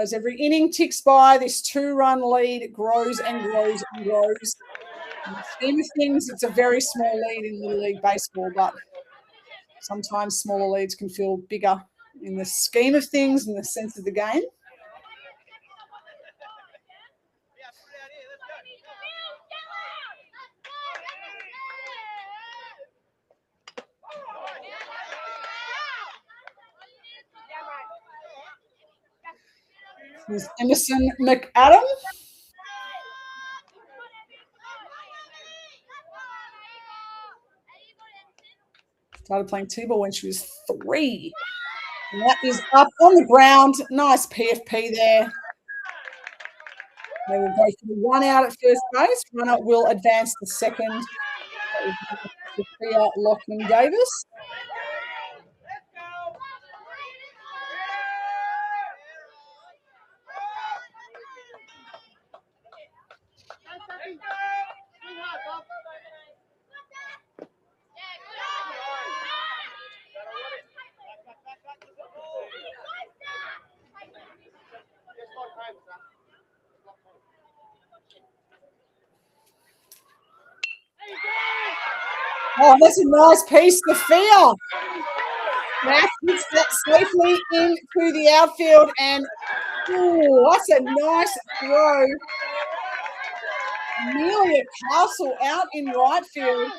As every inning ticks by, this 2-run lead grows and grows and grows. In the scheme of things, it's a very small lead in Little League Baseball, but sometimes smaller leads can feel bigger in the scheme of things, in the sense of the game. There's Emerson McAdam. Started playing T-ball when she was 3. And that is up on the ground. Nice PFP there. They will go for 1 out at first base. Runner will advance to second. Sophia Lockman-Davis. Oh, that's a nice piece, Sophia. Matt hits that safely into the outfield, and that's a nice throw. Amelia Castle out in right field.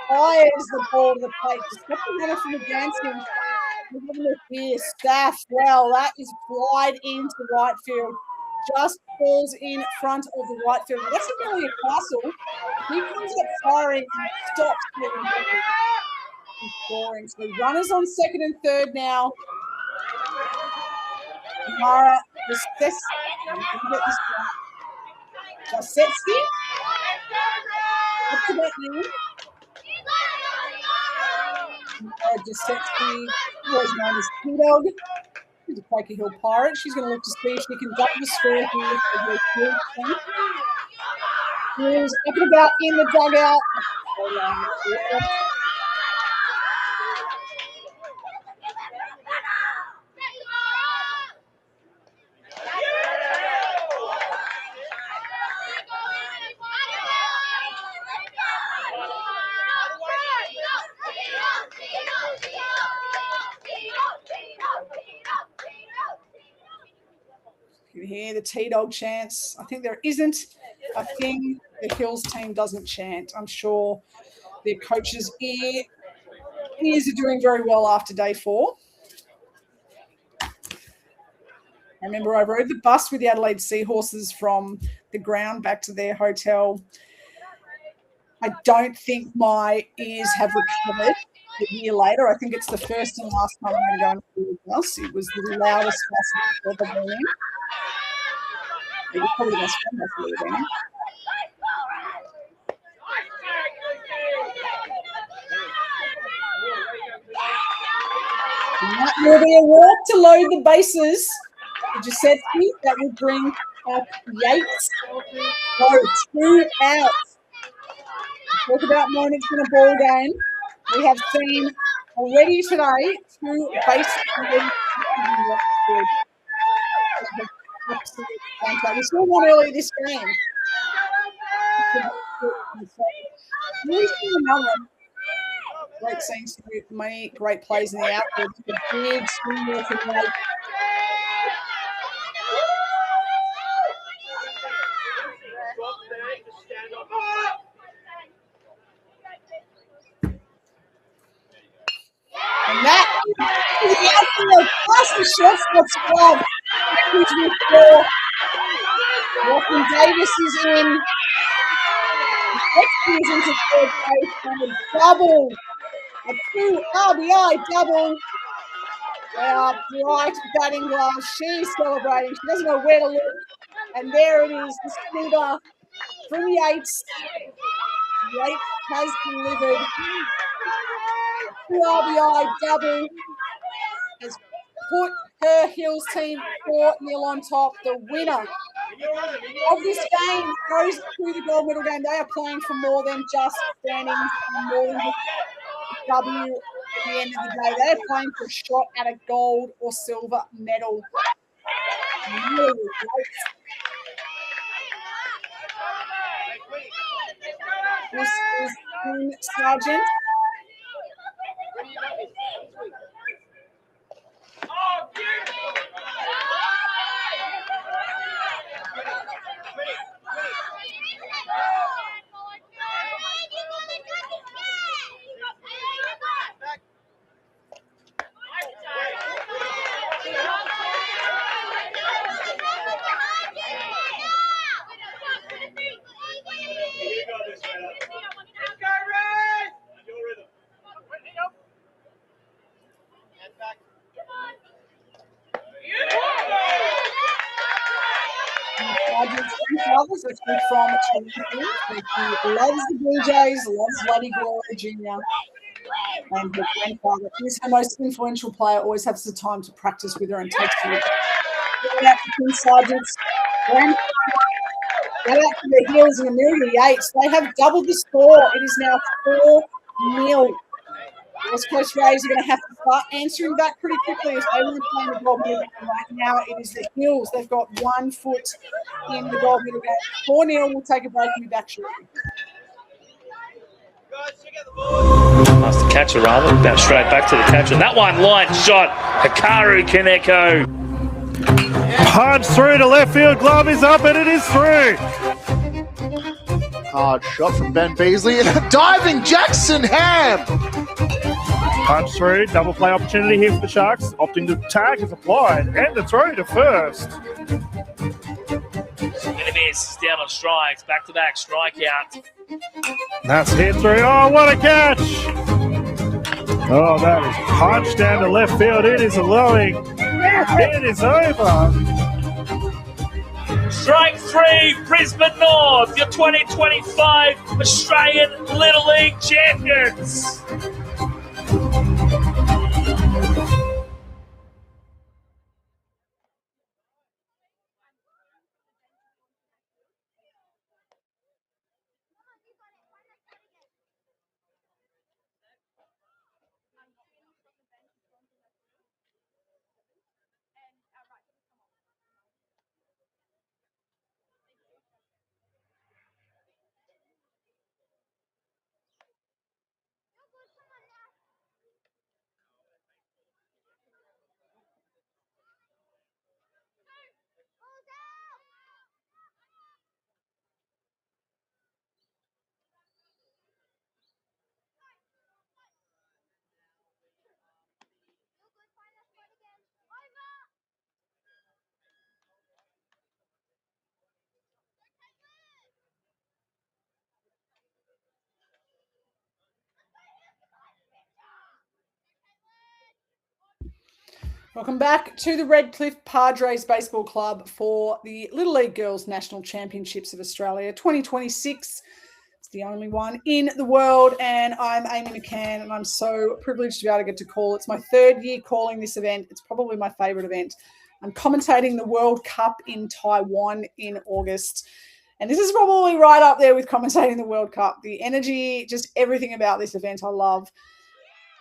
Fires the ball to the plate. Just kept the runner from advancing. Look here, Staff. Well, that is wide into right field. Just falls in front of the right field. That's Amelia Castle. He comes up firing and stops scoring. So runners on second and third now. Mara Jasetsky up to that now. Jasetsky, always known as T-Dog. She's a Quaker Hill Pirate. She's going to look to see if she can double the score here for her field team. She's up and about in the dugout. You can hear the T-Dog chants. I think there isn't a thing the Hills team doesn't chant. I'm sure their coaches' ears are doing very well after day 4. I remember I rode the bus with the Adelaide Seahorses from the ground back to their hotel. I don't think my ears have recovered a year later. I think it's the first and last time I'm going to go on the bus. It was the loudest bus I've ever been in. It was probably the best one I've ever been in. And that will be a walk to load the bases. Jasetsky, that will bring up Yates. So 2 outs. Talk about moments in a ball game. We have seen already today 2 base hits. We still won early this game. We've seen another one. Great scenes with many great plays in the outfield. A big swing there for Nate. And that is the outfield plus the shortstop squad. Walton Davis is in. Sexton is into third base and a double. A 2 RBI double. They are bright batting gloves. She's celebrating. She doesn't know where to look. And there it is, the scooter from Yates. Yates has delivered. 2 RBI double has put her Hills team 4-0 on top. The winner of this game goes to the gold medal game. They are playing for more than just standings, more than just W at the end of the day. They're playing for a shot at a gold or silver medal. Really great. This is Quinn Sargent. From he loves the Blue Jays, loves Lady Gloria Jr. And her grandfather is her most influential player, always has the time to practice with her and takes her. Going out to Quinn Sargent's grandfather. Go out to the Hills and Amelia Yates. They have doubled the score. It is now 4-0. West Coast Rays are going to have to start answering back pretty quickly as they want to play in the gold medal game. Right now, it is the Hills. They've got 1 foot in the gold medal game. 4-0. We'll take a break and be back shortly. Nice to catch her rather. Bounce straight back to the catcher. That one, line shot. Hikaru Kaneko. Punch through to left field. Glove is up and it is through. Hard shot from Ben Beasley and a diving Jackson Ham. Punch through, double play opportunity here for the Sharks. Opting to tag is applied and the throw to first. Gonna miss. Down on strikes. Back-to-back strikeout. That's hit through. Oh, what a catch! Oh, that is punched down to left field. It is allowing. It is over. Strike 3, Brisbane North, your 2025 Australian Little League champions. Welcome back to the Redcliffe Padres Baseball Club for the Little League Girls National Championships of Australia 2026. It's the only one in the world, and I'm Amy McCann, and I'm so privileged to be able to get to call. It's my third year calling this event. It's probably my favourite event. I'm commentating the World Cup in Taiwan in August, and this is probably right up there with commentating the World Cup. The energy, just everything about this event I love.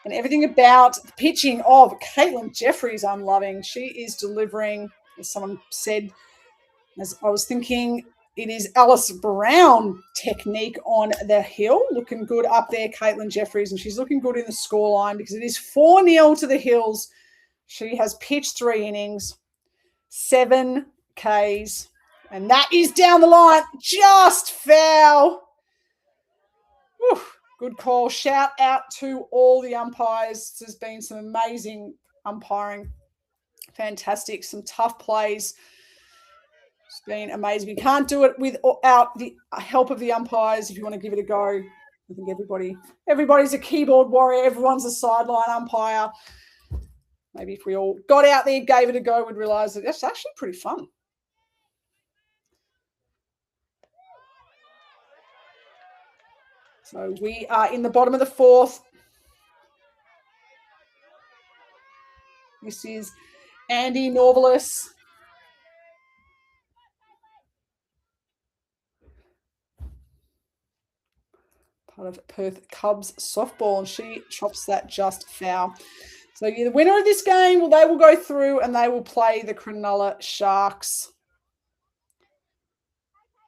And everything about the pitching of Caitlin Jeffries, I'm loving. She is delivering, as someone said, as I was thinking, it is Alice Brown technique on the hill. Looking good up there, Caitlin Jeffries, and she's looking good in the scoreline because it is 4-0 to the Hills. She has pitched 3 innings, 7 Ks, and that is down the line. Just foul. Whew. Good call. Shout out to all the umpires. There's been some amazing umpiring. Fantastic. Some tough plays. It's been amazing. You can't do it without the help of the umpires if you want to give it a go. I think everybody's a keyboard warrior. Everyone's a sideline umpire. Maybe if we all got out there, gave it a go, we'd realise that that's actually pretty fun. So we are in the bottom of the 4th. This is Andy Norvalis. Part of Perth Cubs softball, and she chops that just foul. So the winner of this game, well, they will go through and they will play the Cronulla Sharks.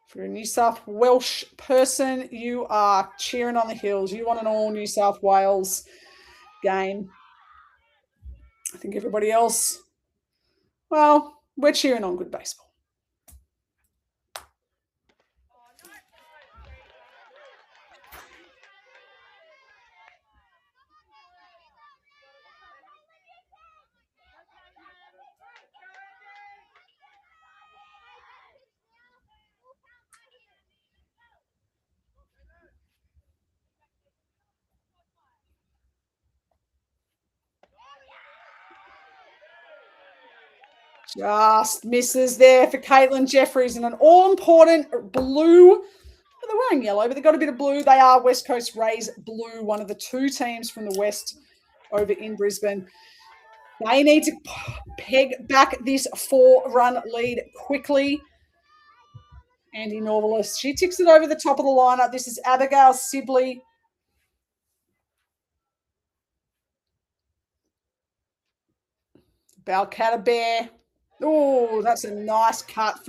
If you're a New South Welsh person, you are cheering on the Hills. You want an all New South Wales game. I think everybody else, well, we're cheering on good baseball. Just misses there for Caitlin Jeffries, and an all-important blue. They're wearing yellow, but they've got a bit of blue. They are West Coast Rays Blue, one of the 2 teams from the West over in Brisbane. They need to peg back this 4-run lead quickly. Andy Norvalis, she ticks it over the top of the lineup. This is Abigail Sibley. Balcatta Bear. Oh, that's a nice cut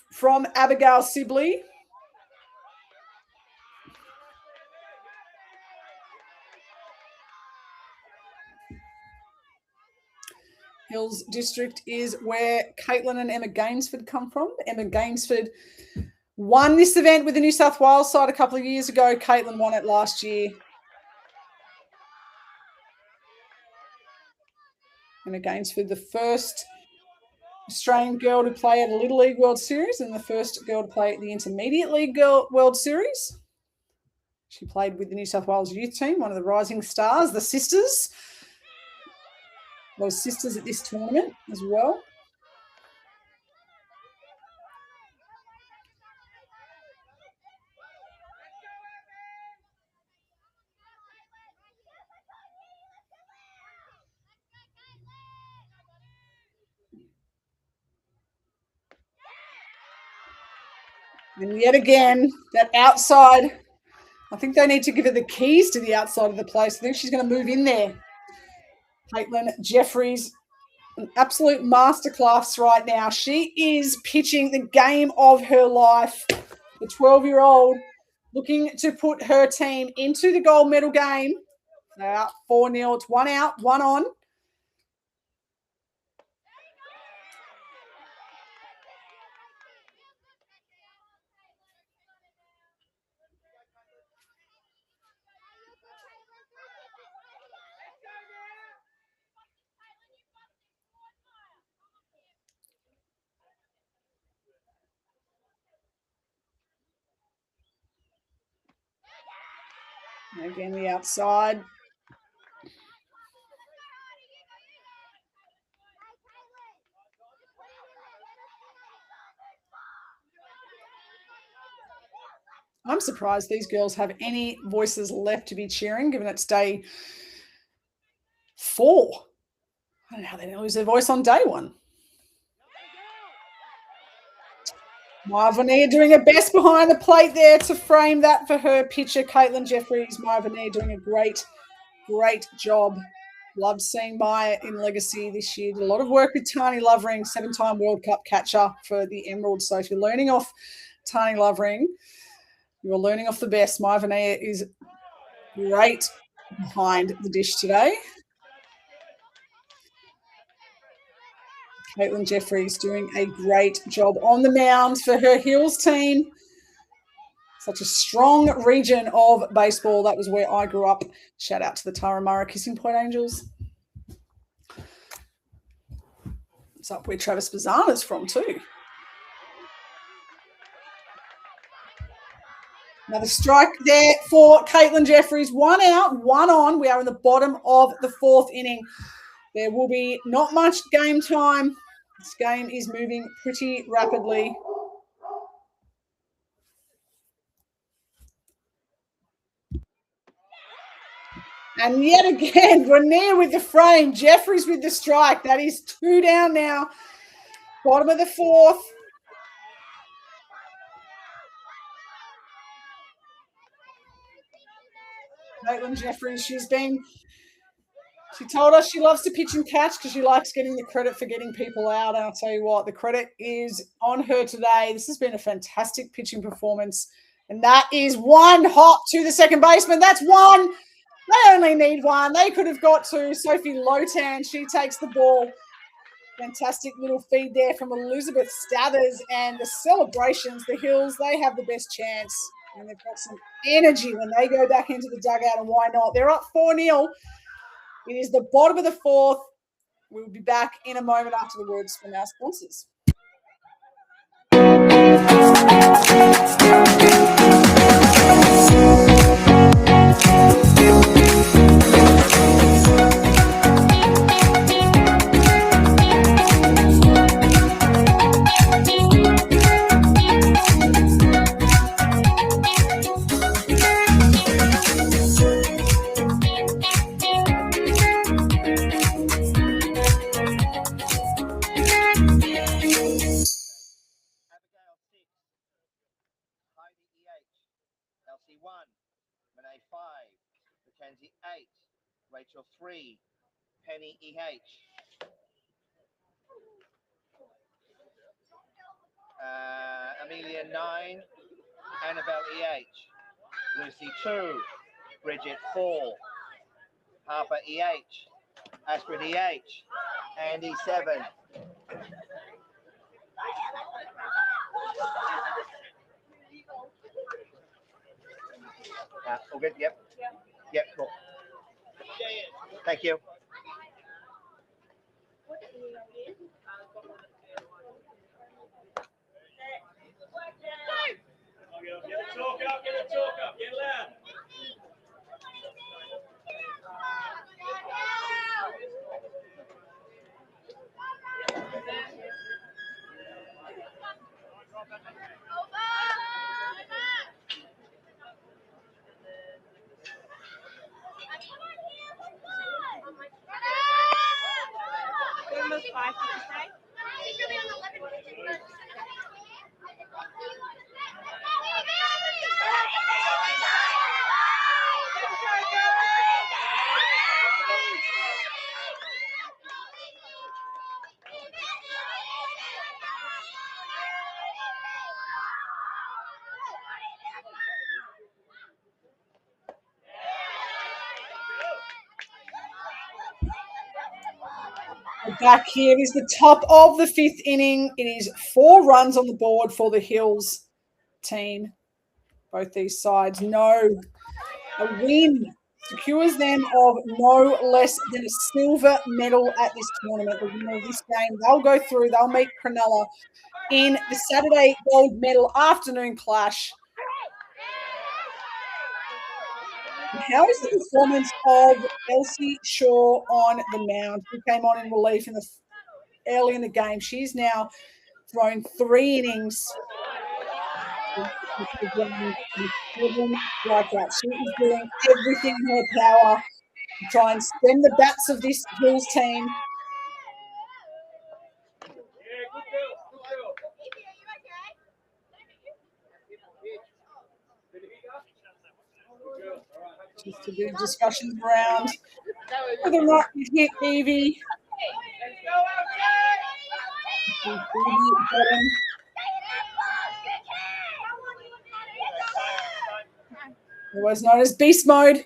from Abigail Sibley. Hills District is where Caitlin and Emma Gainsford come from. Emma Gainsford won this event with the New South Wales side a couple of years ago. Caitlin won it last year. Emma Gainsford, the first Australian girl to play at a Little League World Series and the first girl to play at the Intermediate League World Series. She played with the New South Wales youth team, one of the rising stars, the sisters. Those sisters at this tournament as well. And yet again, that outside, I think they need to give her the keys to the outside of the place. I think she's going to move in there. Caitlin Jeffries, an absolute masterclass right now. She is pitching the game of her life. The 12-year-old looking to put her team into the gold medal game. They're up 4-0. It's 1 out, 1 on. Again, the outside. I'm surprised these girls have any voices left to be cheering, given it's day 4. I don't know how they didn't lose their voice on day 1. Maya Vanier doing her best behind the plate there to frame that for her pitcher, Caitlin Jeffries. Maya Vanier doing a great, great job. Loved seeing Maya in Legacy this year. Did a lot of work with Tani Lovering, 7-time World Cup catcher for the Emerald. So if you're learning off Tani Lovering, you're learning off the best. Maya Vanier is great behind the dish today. Caitlin Jeffries doing a great job on the mound for her Hills team. Such a strong region of baseball. That was where I grew up. Shout out to the Taramara Kissing Point Angels. It's up where Travis Bazana's from too. Another strike there for Caitlin Jeffries. 1 out, 1 on. We are in the bottom of the 4th inning. There will be not much game time. This game is moving pretty rapidly. And yet again, Grenier with the frame. Jeffries with the strike. That is 2 down now. Bottom of the 4th. Caitlin Jeffries, she told us she loves to pitch and catch because she likes getting the credit for getting people out. And I'll tell you what, the credit is on her today. This has been a fantastic pitching performance. And that is 1 hop to the second baseman. That's 1. They only need 1. They could have got 2. Sophie Lotan, she takes the ball. Fantastic little feed there from Elizabeth Stathers. And the celebrations, the Hills, they have the best chance. And they've got some energy when they go back into the dugout, and why not? They're up 4-0. It is the bottom of the 4th. We'll be back in a moment after the words from our sponsors. Elsie 1, Monet 5, Mackenzie 8, Rachel 3, Penny EH, Amelia 9, Annabelle EH, Lucy 2, Bridget 4, Harper EH, Astrid EH, Andy 7. All good? Yep. Yep, cool. Thank you. Get the talk up, get loud. We're back here is the top of the 5th inning. It is 4 runs on the board for the Hills team. Both these sides know a win secures them of no less than a silver medal at this tournament. The winner of this game, they'll go through, they'll meet Cronulla in the Saturday gold medal afternoon clash. How is the performance of Elsie Shaw on the mound, who came on in relief early in the game? She's now thrown 3 innings. She is doing everything in her power to try and stem the bats of this Hills team. Just to do discussions around whether or not you hit Evie. Otherwise known as beast mode.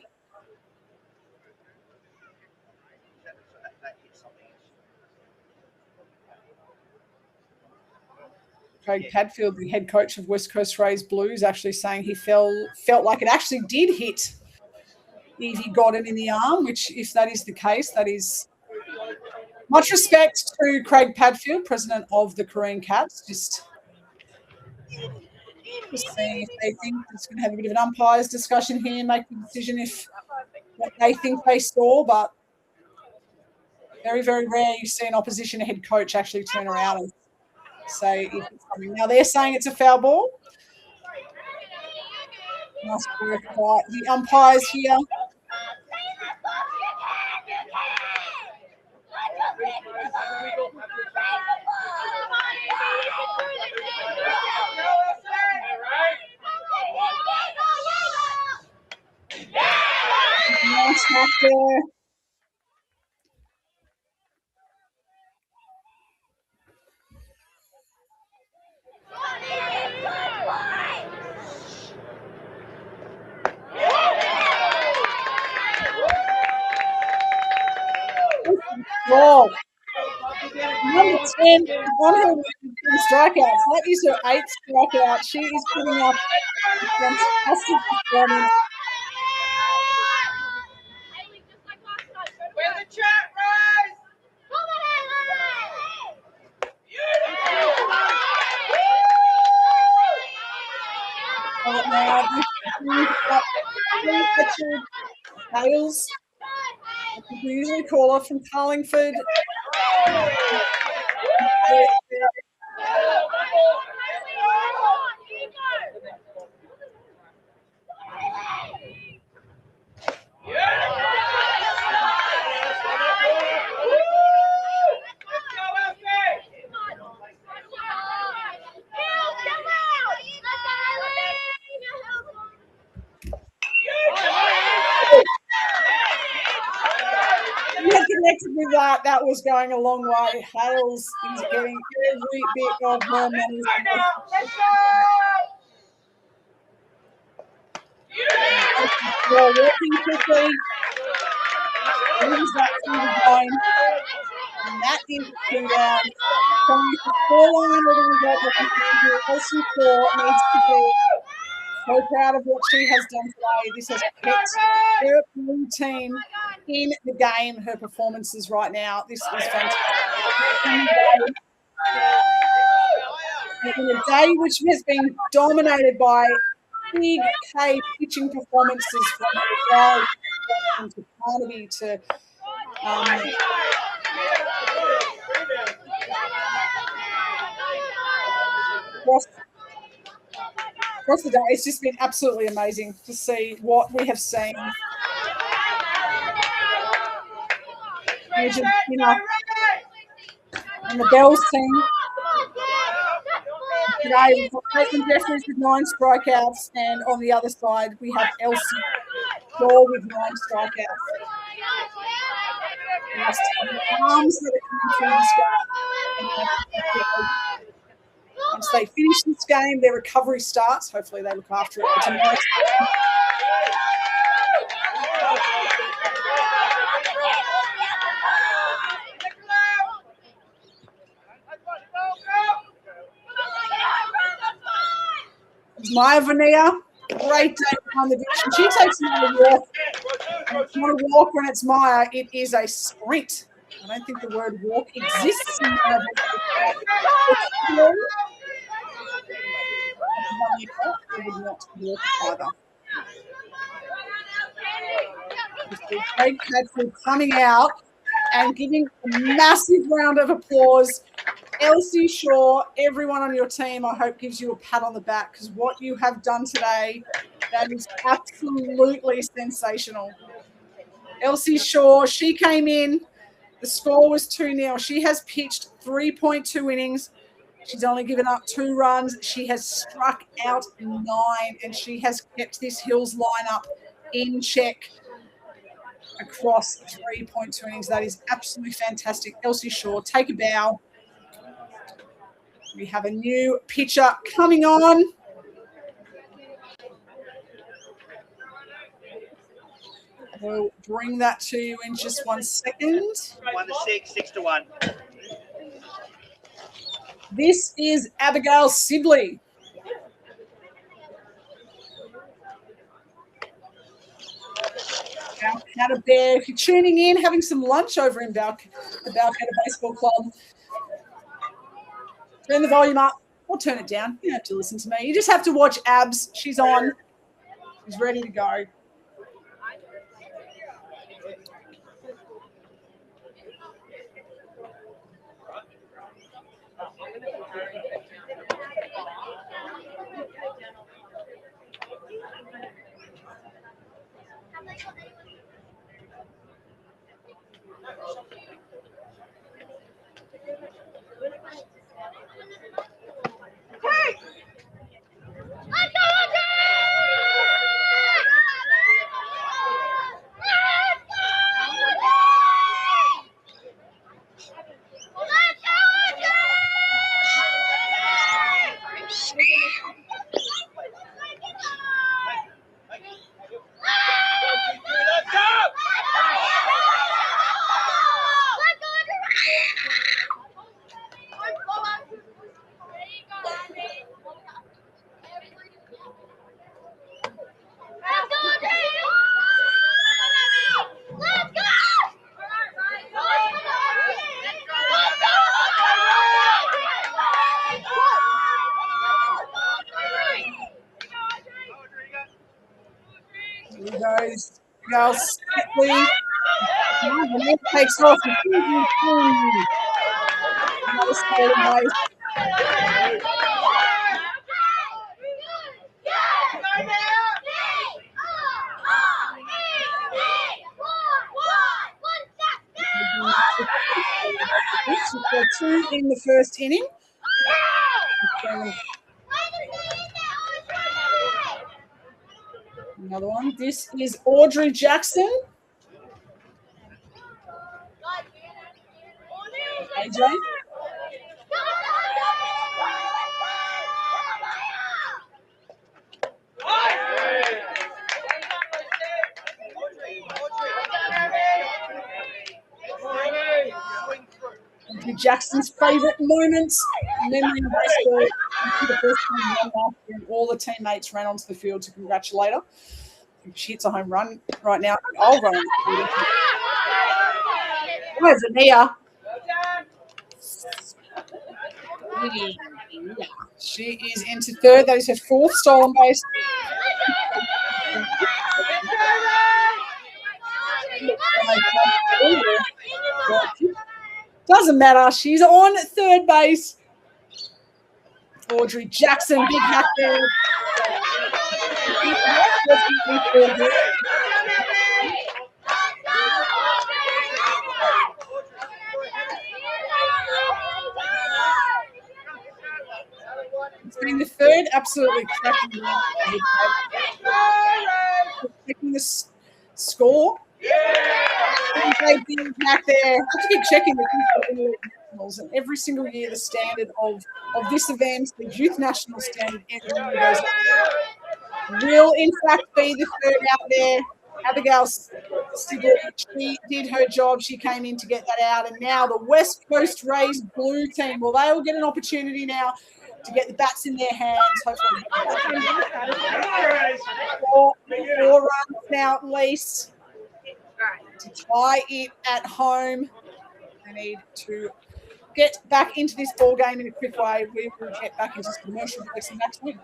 Craig Padfield, the head coach of West Coast Rays Blues, actually saying he felt like it actually did hit Evie Godden in the arm, which, if that is the case, that is much respect to Craig Padfield, president of the Korean Cats. Just seeing if they think it's going to have a bit of an umpires discussion here, make the decision if what they think they saw, but very, very rare you see an opposition head coach actually turn around and say if it's something. Now they're saying it's a foul ball. Nice work by the umpires here. Nice back there. Oh. Number 10 on her strikeouts. That is her 8th strikeout. She is putting up a fantastic performance. Hales. We usually call her from Carlingford. Connected with that. That was going a long way. Hales is getting every bit of her money. Well, working quickly. Moves that through the line. And that is 2 down. Coming to the scoreline, we're going to go to Elsie Shaw needs to be so proud of what she has done today. This has kept her blue team in the game. Her performances right now, this is fantastic. In a day which has been dominated by big K pitching performances from Val to Carnaby to across the day. It's just been absolutely amazing to see what we have seen. And the Bells team. Today we've got Caitlin Jeffries with 9 strikeouts, and on the other side we have Elsie Shaw with 9 strikeouts. Arms that are coming through this game. Once they finish this game, their recovery starts. Hopefully they look after it for tonight. Maya Vanilla, great day behind the diction. She takes another walk. And it's not a walk when it's Maya, it is a sprint. I don't think the word walk exists in Maya Vanilla. I would not walk either. Craig Hadfield coming out and giving a massive round of applause. Elsie Shaw, everyone on your team, I hope gives you a pat on the back because what you have done today, that is absolutely sensational. Elsie Shaw, she came in. The score was 2-0. She has pitched 3.2 innings. She's only given up 2 runs. She has struck out 9, and she has kept this Hills lineup in check across 3.2 innings. That is absolutely fantastic. Elsie Shaw, take a bow. We have a new pitcher coming on. We'll bring that to you in just 1 second. 1-6, 6-1. This is Abigail Sibley. Balcatta Bear. If you're tuning in, having some lunch over in the Balcatta Baseball Club, turn the volume up or turn it down. You don't have to listen to me. You just have to watch Abs. She's on. She's ready to go. Goes quickly. The net takes off. Another stolen base. She's got 2 in the first inning. Another one. This is Audrey Jackson. AJ. Audrey Jackson's favourite moments. Memory of baseball. The first time run after, and all the teammates ran onto the field to congratulate her. She hits a home run right now. I'll run. Where's Ania? She is into third. That is her 4th stolen base. Doesn't matter. She's on third base. Audrey Jackson, big hack there. It's been the third absolutely cracking round. Checking the score. Big hack there. I have to keep checking the and every single year the standard of this event, the youth national standard, will in fact be the third out there. Abigail Sibley, she did her job. She came in to get that out. And now the West Coast Rays blue team, well, they will get an opportunity now to get the bats in their hands. Hopefully, four runs now at least to tie it at home. They need to get back into this ball game in a quick way. We will get back into commercial breaks and next week.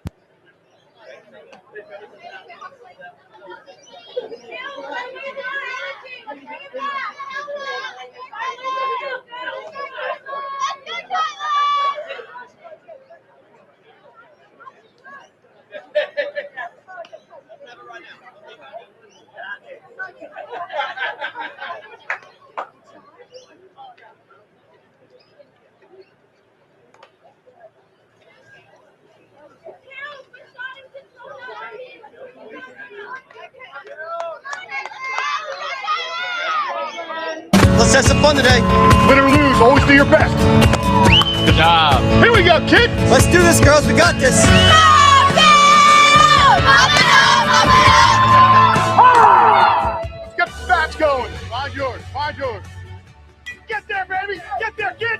Let's have some fun today. Win or lose, always do your best. Good job. Here we go, kid. Let's do this, girls. We got this. Let's get the bats going. Find yours. Find yours. Get there, baby. Get there, kid.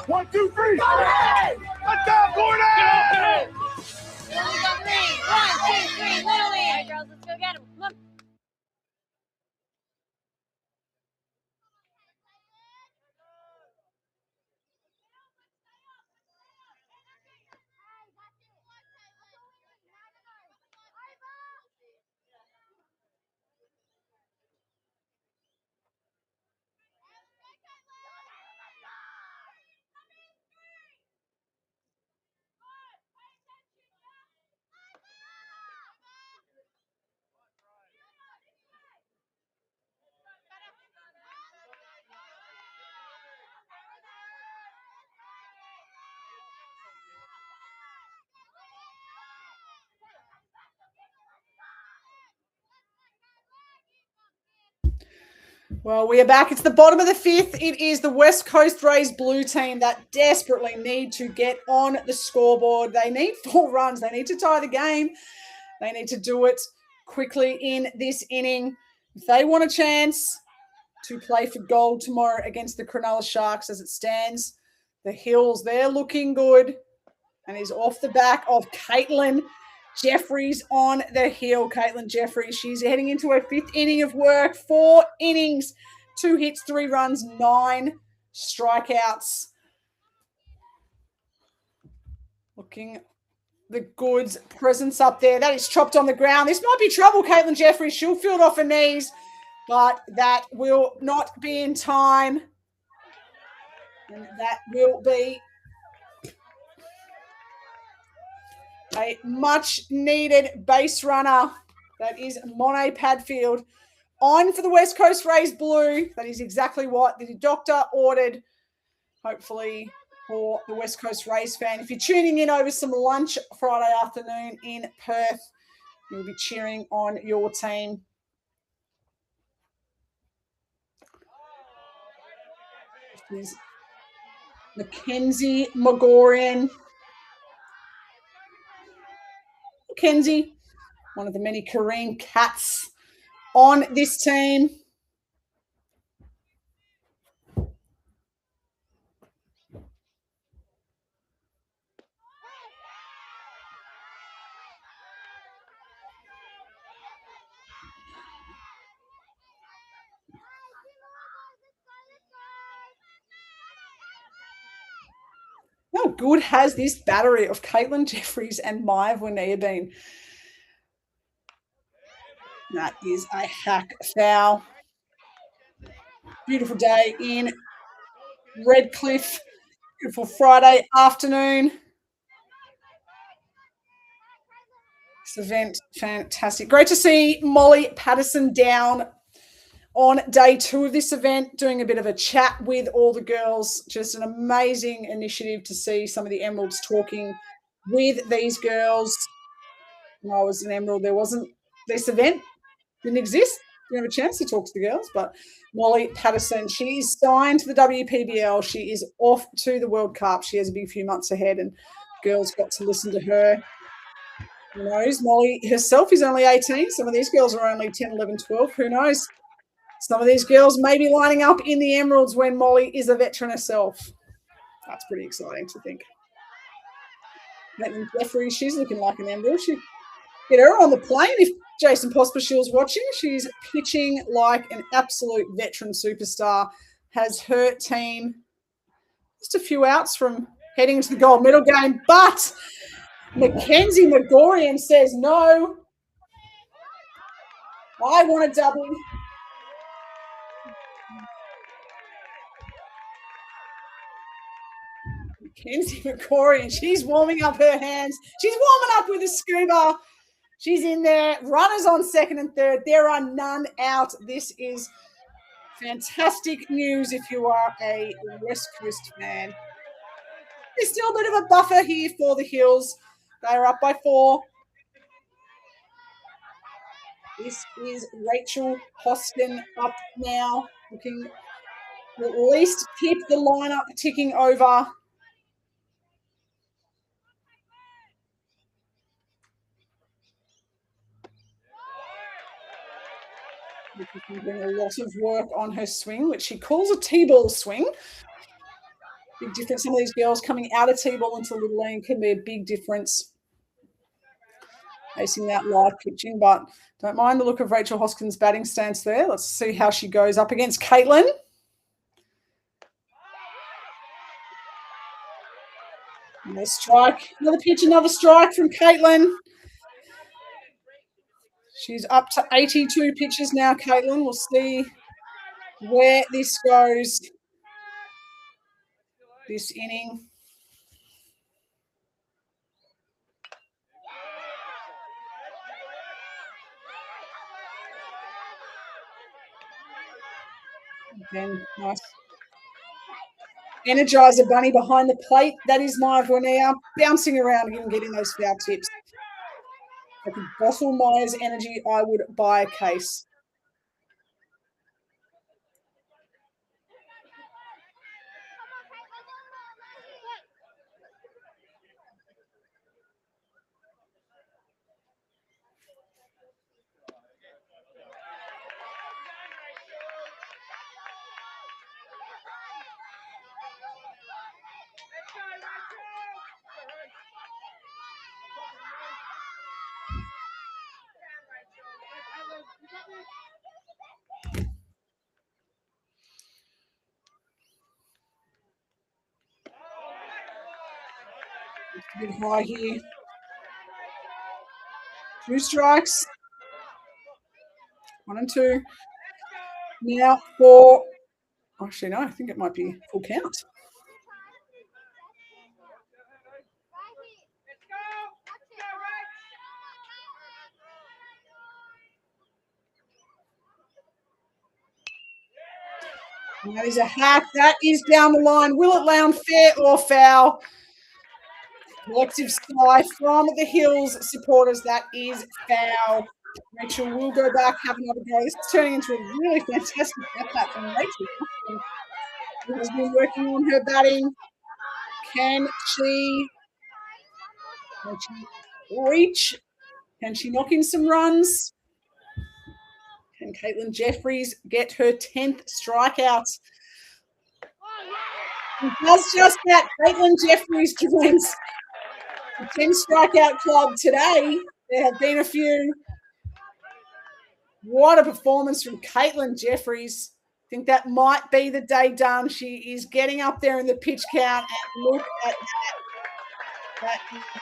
1, 2, 3. Let's go, Gordon. Here we go, 3. 1, 2, 3. Little League. All right, girls, let's go get him. Come on. Well, we are back. It's the bottom of the fifth. It is the West Coast Rays blue team that desperately need to get on the scoreboard. They need 4 runs. They need to tie the game. They need to do it quickly in this inning. If they want a chance to play for gold tomorrow against the Cronulla Sharks as it stands, the Hills, they're looking good. And is off the back of Caitlin Jeffries on the hill. Caitlin Jeffries, she's heading into her 5th inning of work. 4 innings, 2 hits, 3 runs, 9 strikeouts. Looking the goods presence up there. That is chopped on the ground. This might be trouble, Caitlin Jeffries. She'll field off her knees, but that will not be in time. And that will be a much-needed base runner. That is Monet Padfield on for the West Coast Rays blue. That is exactly what the doctor ordered, hopefully, for the West Coast Rays fan. If you're tuning in over some lunch Friday afternoon in Perth, you'll be cheering on your team. This is Mackenzie Magorian. Mackenzie, one of the many Kareem Cats on this team. How good has this battery of Caitlin Jeffries and Maya Vunia been? That is a hack foul. Beautiful day in Redcliffe. Beautiful Friday afternoon. This event, fantastic. Great to see Molly Patterson down on day 2 of this event, doing a bit of a chat with all the girls. Just an amazing initiative to see some of the Emeralds talking with these girls. When I was an Emerald, there wasn't this event. Didn't exist. Didn't have a chance to talk to the girls. But Molly Patterson, she's signed to the WPBL. She is off to the World Cup. She has a big few months ahead, and girls got to listen to her. Who knows? Molly herself is only 18. Some of these girls are only 10, 11, 12. Who knows? Some of these girls may be lining up in the Emeralds when Molly is a veteran herself. That's pretty exciting to think. Caitlin Jeffries, she's looking like an emerald. She get her on the plane if Jason Pospisil's watching. She's pitching like an absolute veteran superstar. Has her team just a few outs from heading into the gold medal game, but Mackenzie Megorian says no. I want a double. Mackenzie Megorian, she's warming up her hands. She's warming up with a scuba. She's in there. Runners on second and third. There are none out. This is fantastic news if you are a West Coast fan. There's still a bit of a buffer here for the Hills. They are up by 4. This is Rachel Hoskin up now, looking to at least keep the lineup ticking over. She's doing a lot of work on her swing, which she calls a T-ball swing. Big difference. Some of these girls coming out of T-ball into Little Lane can be a big difference. Facing that live pitching, but don't mind the look of Rachel Hoskin's batting stance there. Let's see how she goes up against Caitlin. Another strike, another pitch, another strike from Caitlin. She's up to 82 pitches now, Caitlin. We'll see where this goes this inning. Again, nice Energizer Bunny behind the plate. That is Maya Vornea bouncing around and getting those foul tips. If I could bottle Maya's energy, I would buy a case. A bit high here. 2 strikes. 1 and 2. Now for, actually no, I think it might be full count. And that is a hack. That is down the line. Will it land fair or foul? Collective Sky from the Hills supporters. That is foul. Rachel will go back, have another go. This is turning into a really fantastic bat from Rachel, who has been working on her batting. Can she reach? Can she knock in some runs? Can Caitlin Jeffries get her 10th strikeout? She does just that. Caitlin Jeffries joins the 10 strikeout club today. There have been a few. What a performance from Caitlin Jeffries. I think that might be the day done. She is getting up there in the pitch count, and look at that.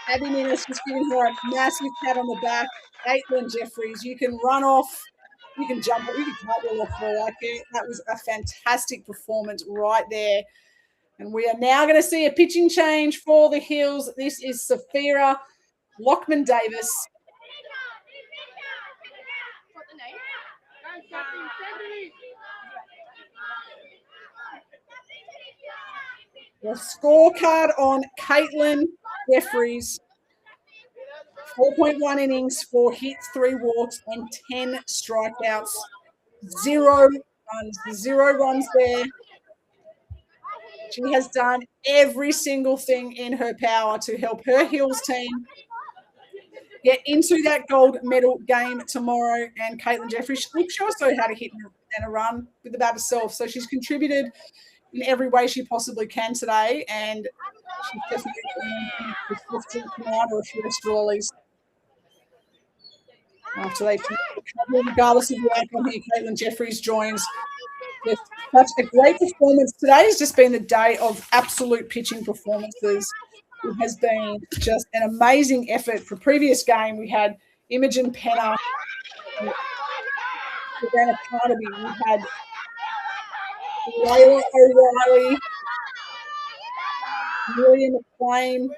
Abby Minnis is giving her a massive pat on the back. Caitlin Jeffries, you can run off, you can jump, you can cartwheel off her like it. That was a fantastic performance right there. And we are now going to see a pitching change for the Hills. This is Safira Lockman-Davis. The scorecard on Caitlin Jeffries. 4.1 innings, 4 hits, 3 walks, and 10 strikeouts. 0 runs. 0 runs there. She has done every single thing in her power to help her Hills team get into that gold medal game tomorrow. And Caitlin Jeffries, she also had a hit and a run with the bat herself. So she's contributed in every way she possibly can today, and she's definitely come out or a few extra lollies. After they regardless of the outcome here, Caitlin Jeffries joins with such a great performance. Today has just been the day of absolute pitching performances. It has been just an amazing effort. For previous game, we had Imogen Penner, Savannah Carnaby, we had Layla O'Reilly, Amelia McLean,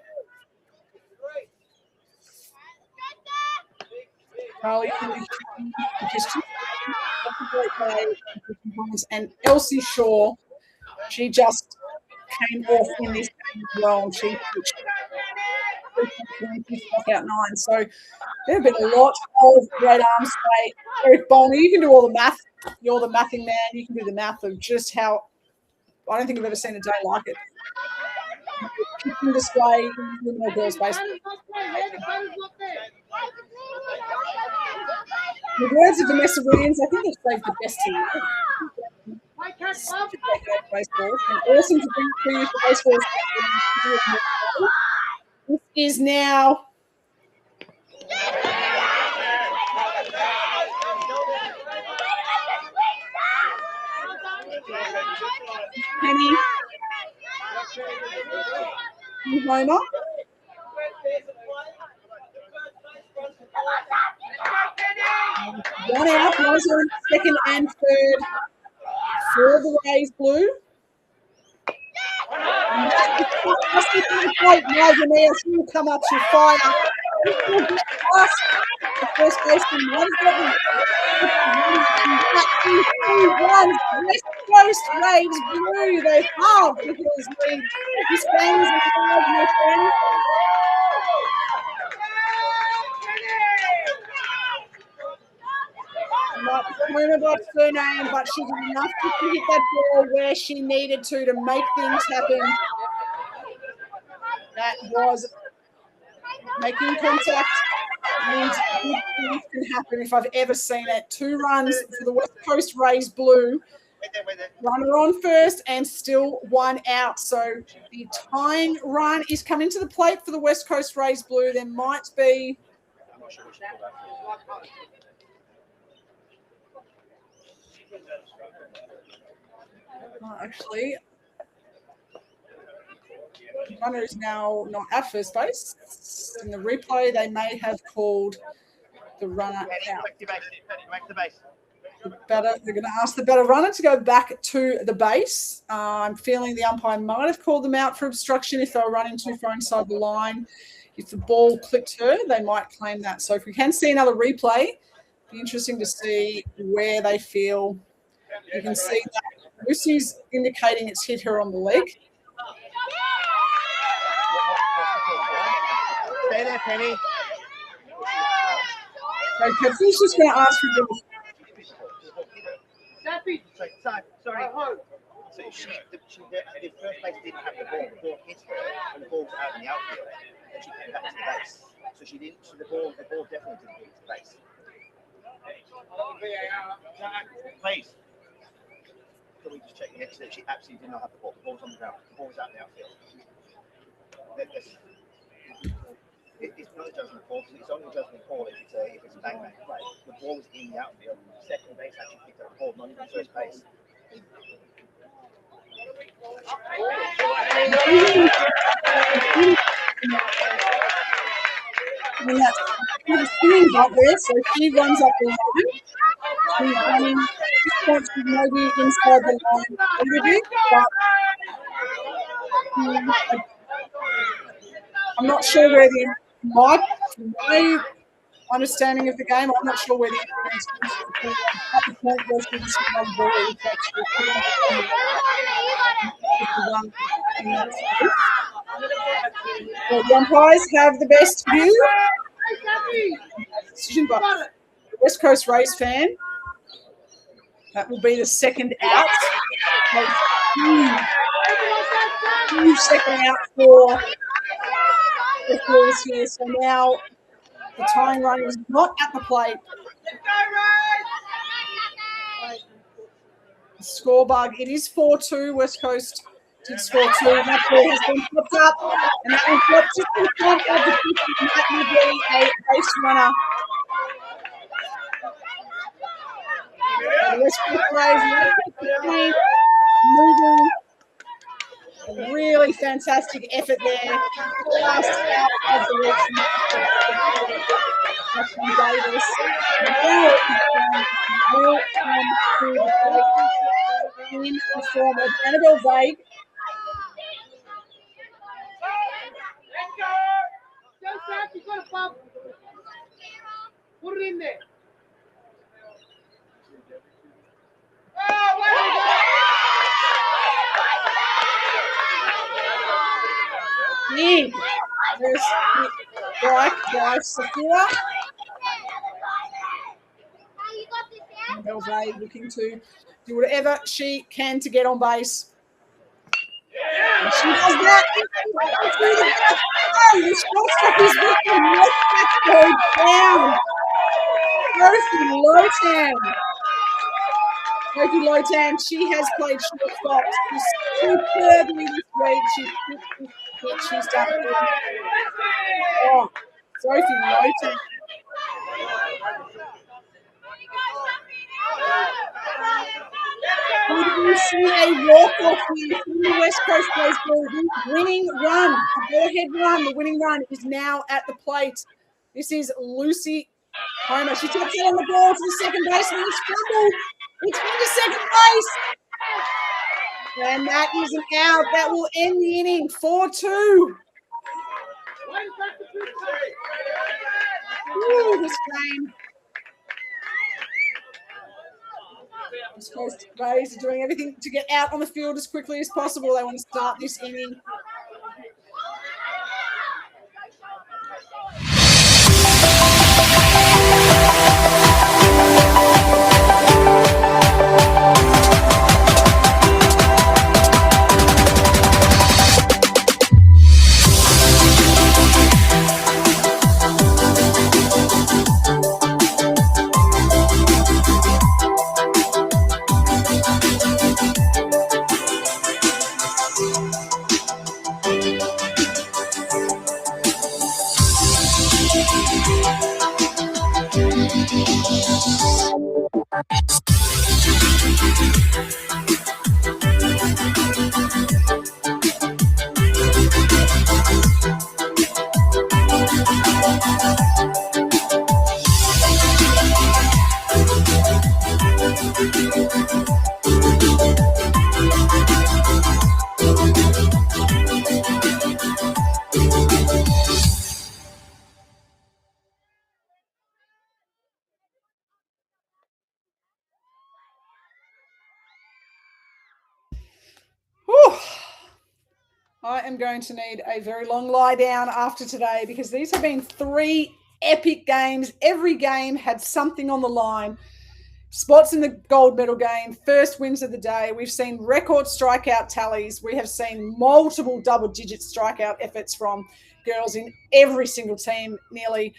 Carly and Elsie Shaw. She just came off in this game as well, and she struck out 9. So there have been a lot of great arms today. Eric Bolner, you can do all the math. You're the mathing man. You can do the math of just how – I don't think I've ever seen a day like it. Kicking display in the girls' baseball. The words of Vanessa Williams, I think they've saved the best team. Baseball. And awesome to bring to you for baseball. This is now Penny Homer. One out, runners on second and third for the Rays Blue. She will come up to fire. The first baseman runs West Coast Rays Blue. They halve because this game is alive, my friend. Homer got her name, but she did enough to hit that ball where she needed to make things happen. That was making contact. Means good things can happen if I've ever seen it. 2 runs for the West Coast Rays Blue. Runner on first and still 1 out. So the tying run is coming to the plate for the West Coast Rays Blue. There might be... Actually, the runner is now not at first base. In the replay, they may have called the runner out. They're going to ask the better runner to go back to the base. I'm feeling the umpire might have called them out for obstruction if they were running too far inside the line. If the ball clipped her, they might claim that. So if we can see another replay, it'd be interesting to see where they feel. You can see that Lucy's indicating it's hit her on the leg. Stay there, Penny. Okay, she's just going to ask for the... Sorry. So the first base didn't have the ball hit her, and the ball was out in the outfield, and she came back to the base. So she didn't. So the ball definitely didn't hit the base. Please. Can we just check the exit? She absolutely did not have the ball. The ball was on the ground. The ball was out in the outfield. It's not a judgment call. It's only a judgment call if it's a bang play. The ball was in the outfield. Second base actually picked up the ball, not even first base. And that's spinning up there, so she runs up the line. She's running, this point she's maybe inside the line a little bit, but I'm not sure where the my understanding of the game, I'm not sure where the influence is at the point where she's on the ball. Well, the umpires have the best view. Decision, but West Coast Rays fan, that will be the second out. Huge second out for the Blues here. So now the tying run is not at the plate. score bug. It is 4-2. West Coast did score 2. That ball has been popped up, and that one's got just in front of the pitch, and that will be a base runner. The West Coast Rays moving. A really fantastic effort there. Last out of the Ashton Davis. Will come to the plate in the form of Annabelle Vague. Put it in there. Big. There's Strike by Sophia. Annabelle Vague looking to do whatever she can to get on base. And she does that. Oh, the shortstop is with him. Let that go down. Sophie Lotan, she has played shortstop superbly this week. She's done it. Oh, Sophie Lotan. We see a walk-off here from the West Coast Baseball. The winning run, the go-ahead run, the winning run is now at the plate. This is Lucy Homer. She taps it on the ball to the second baseman. It's scrambled. It's into second base. And that is an out. That will end the inning. 4-2. Ooh, this game. West Coast Rays are doing everything to get out on the field as quickly as possible. They want to start this inning. I am going to need a very long lie down after today because these have been 3 epic games. Every game had something on the line. Spots in the gold medal game, first wins of the day. We've seen record strikeout tallies. We have seen multiple double-digit strikeout efforts from girls in every single team nearly.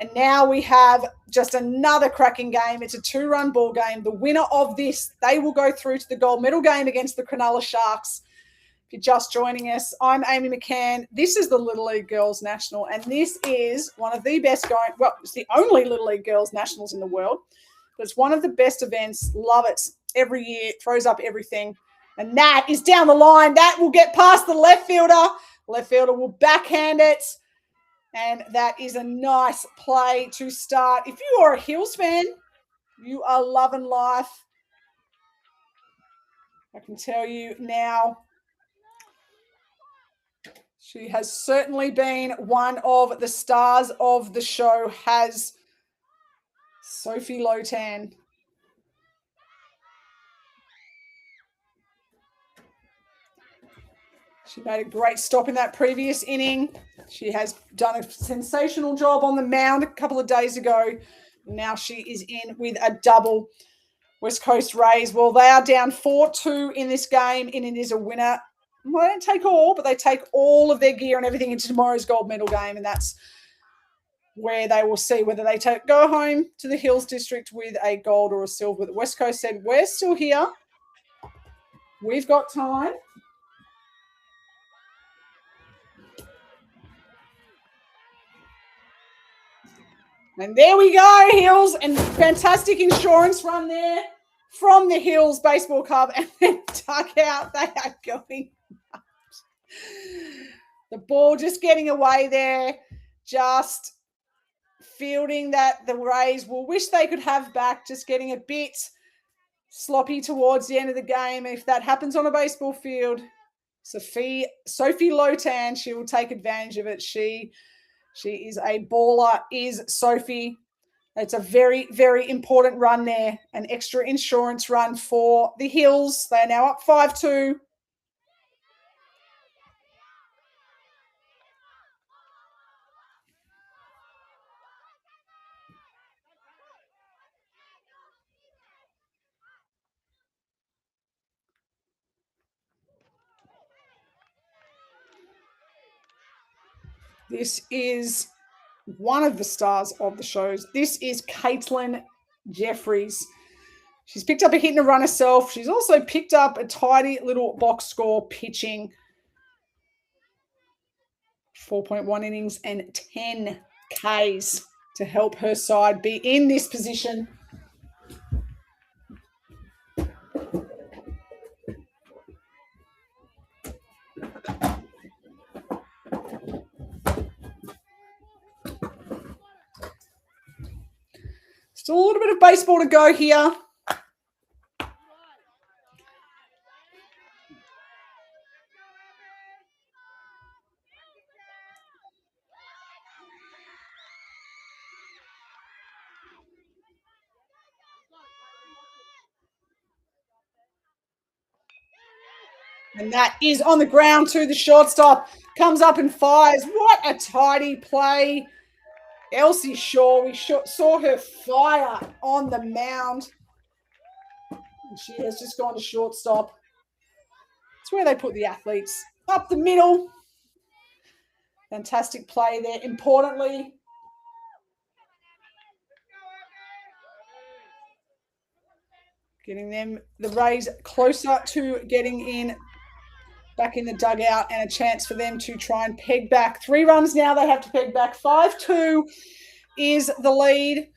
And now we have just another cracking game. It's a 2-run ball game. The winner of this, they will go through to the gold medal game against the Cronulla Sharks. If you're just joining us, I'm Amy McCann. This is the Little League Girls National, and this is one of the best going, well, it's the only Little League Girls Nationals in the world, but it's one of the best events. Love it. Every year, it throws up everything. And that is down the line. That will get past the left fielder. Left fielder will backhand it. And that is a nice play to start. If you are a Hills fan, you are loving life. I can tell you now, she has certainly been one of the stars of the show, has Sophie Lotan. She made a great stop in that previous inning. She has done a sensational job on the mound a couple of days ago. Now she is in with a double. West Coast Rays, well, they are down 4-2 in this game, and it is a winner. Well, they don't take all, but they take all of their gear and everything into tomorrow's gold medal game, and that's where they will see whether they go home to the Hills District with a gold or a silver. The West Coast said, we're still here. We've got time. And there we go, Hills, and fantastic insurance run there from the Hills Baseball Club, and then tuck out. They are going nuts. The ball just getting away there, just fielding that the Rays will wish they could have back, just getting a bit sloppy towards the end of the game. If that happens on a baseball field, Sophie Lotan, she will take advantage of it. She is a baller, is Sophie. It's a very, very important run there. An extra insurance run for the Hills. They are now up 5-2. This is one of the stars of the shows. This is Caitlin Jeffries. She's picked up a hit and a run herself. She's also picked up a tidy little box score pitching. 4.1 innings and 10 Ks to help her side be in this position. Still a little bit of baseball to go here. And that is on the ground to the shortstop. Comes up and fires. What a tidy play. Elsie Shaw, we saw her fire on the mound. And she has just gone to shortstop. It's where they put the athletes. Up the middle. Fantastic play there. Importantly, getting them, the Rays, closer to getting in, back in the dugout, and a chance for them to try and peg back. 3 runs now they have to peg back. 5-2 is the lead.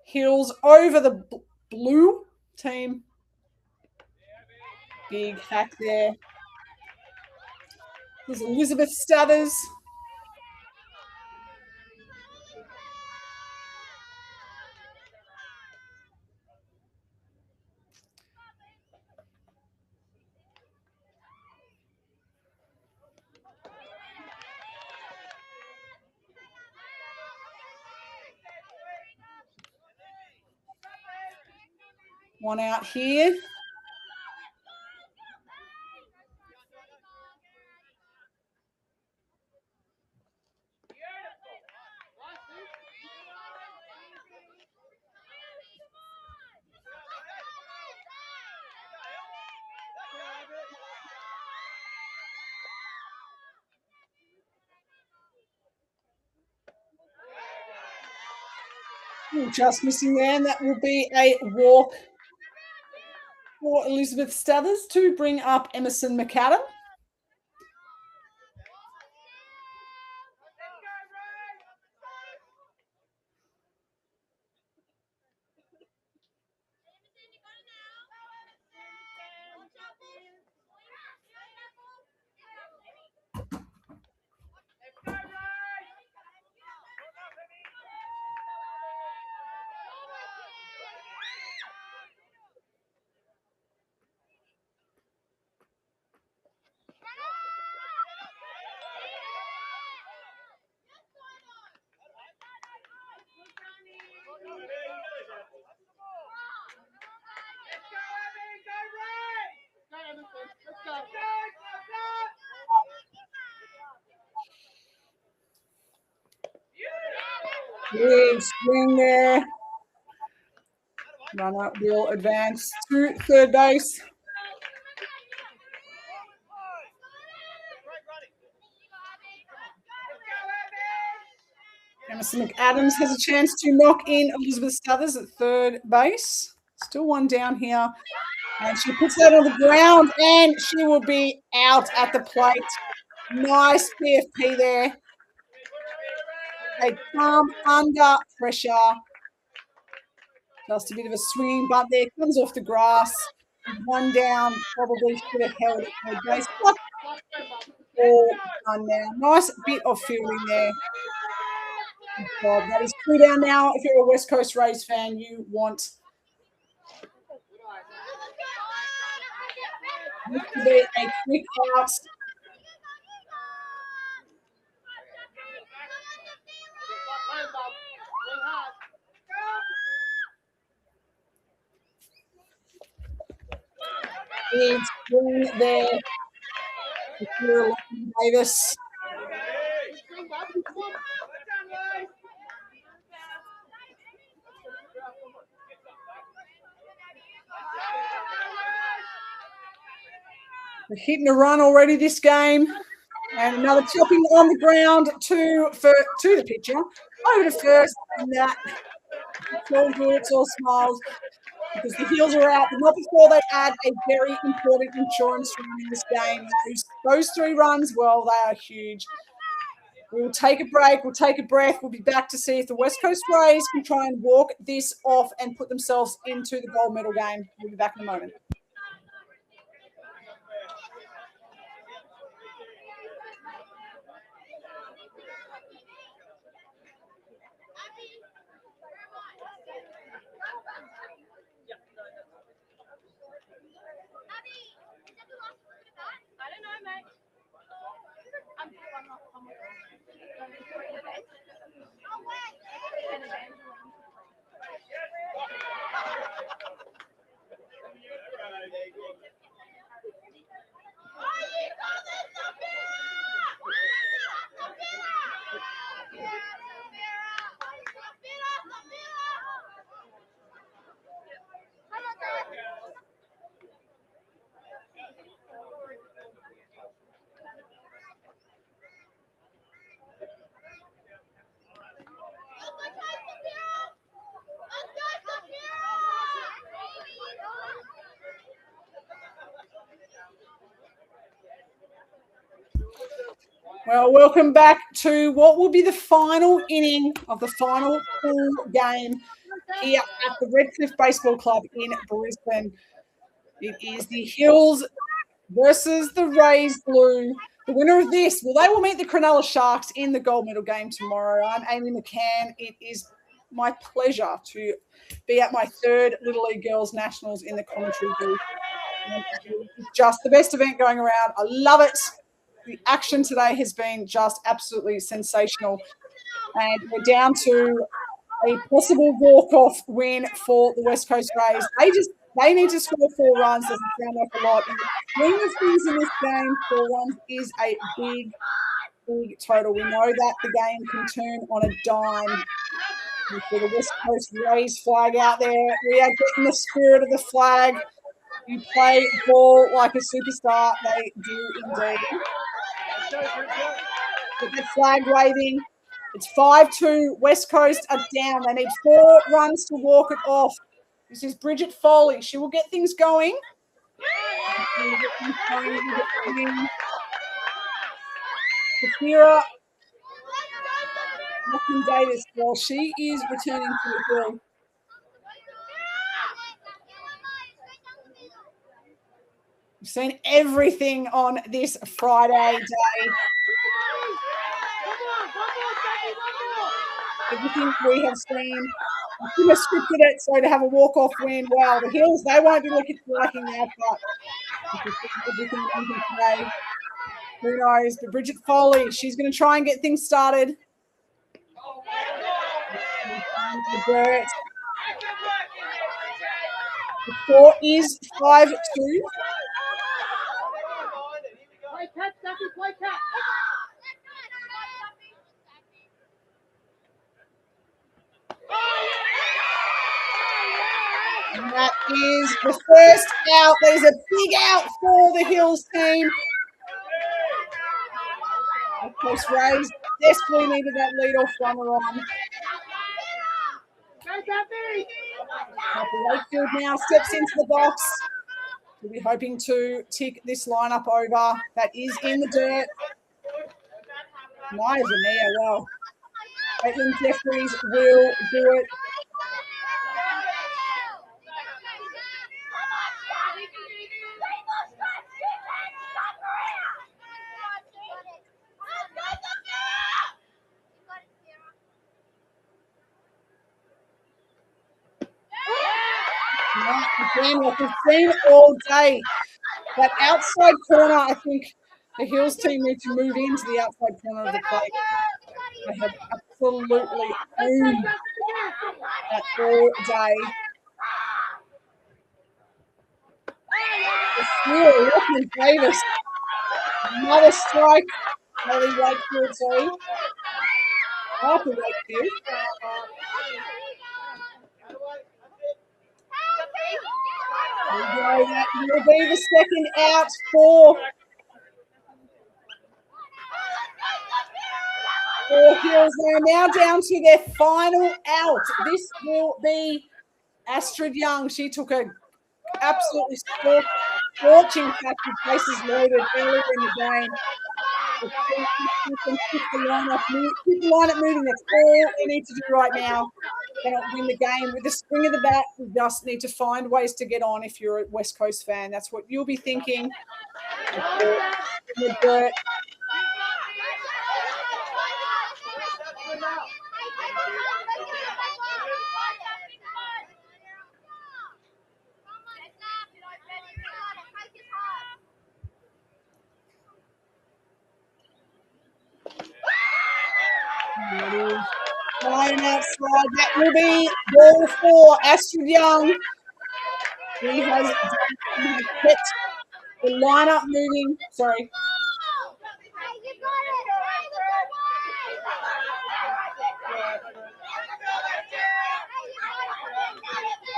Hills over the blue team. Big hack there. There's Elizabeth Stathers. One out here. Just missing there, and that will be a walk for Elizabeth Stathers to bring up Emerson McAdam. Big swing there. Runner will advance to third base. Emerson McAdams has a chance to knock in Elizabeth Stathers at third base. Still one down here And she puts that on the ground, and she will be out at the plate. Nice PFP there. They come under pressure. Just a bit of a swing, but there comes off the grass. One down, probably should have held it for base. All done now. Nice bit of fielding there. Good job. That is 2 down now. If you're a West Coast Rays fan, you want this to be a quick out. It's green there. Davis. We're hitting a run already this game. And another chopping on the ground to the pitcher. Over to first. And that it's all good. It's all smiles. Because the heels are out, but not before they add a very important insurance run in this game. Those 3 runs, well, they are huge. We'll take a break. We'll take a breath. We'll be back to see if the West Coast Rays can try and walk this off and put themselves into the gold medal game. We'll be back in a moment. Well, welcome back to what will be the final inning of the final pool game here at the Redcliffe Baseball Club in Brisbane. It is the Hills versus the Rays Blue. The winner of this, well, they will meet the Cronulla Sharks in the gold medal game tomorrow. I'm Amy McCann. It is my pleasure to be at my 3rd Little League Girls Nationals in the commentary booth. It's just the best event going around. I love it. The action today has been just absolutely sensational. And we're down to a possible walk-off win for the West Coast Rays. They need to score 4 runs. Doesn't sound like a lot. And the swing of things in this game, 4 runs is a big, big total. We know that the game can turn on a dime. And for the West Coast Rays flag out there, we are getting the spirit of the flag. You play ball like a superstar. They do indeed. With the flag waving. It's 5-2. West Coast are down. They need 4 runs to walk it off. This is Bridget Foley. She will get things going. Kafira Davis. Well, she is returning to the field. We've seen everything on this Friday day. Everything we have seen. We could have scripted it, so to have a walk-off win, wow, the Hills, they won't be liking that, but everything today. Who knows? But Bridget Foley, she's going to try and get things started. The score is 5-2. Play catch, Ducky, play catch. And that is the first out. There's a big out for the Hills team. Of course, Rays desperately needed that lead-off runner on. Wakefield now steps into the box. We'll be hoping to tick this lineup over. That is in the dirt. Maya Vanilla, well, Caitlin Jeffries will do it. Again, like we've seen all day, that outside corner, I think the Hills team need to move into the outside corner of the plate. They have absolutely owned that all day. Still, Lachlan Davis. Another strike. Kelly Wakefield, sorry. Michael Wakefield. There we go. That will be the second out for Hills. They are now down to their final out. This will be Astrid Young. She took a absolutely scorching catch with bases loaded earlier in the game. Keep the lineup moving. That's all they need to do right now. They don't win the game with the swing of the bat. We just need to find ways to get on. If you're a West Coast fan, that's what you'll be thinking. In the dirt. Flying outside. That will be ball for Astrid Young. He has kept the lineup moving. Sorry.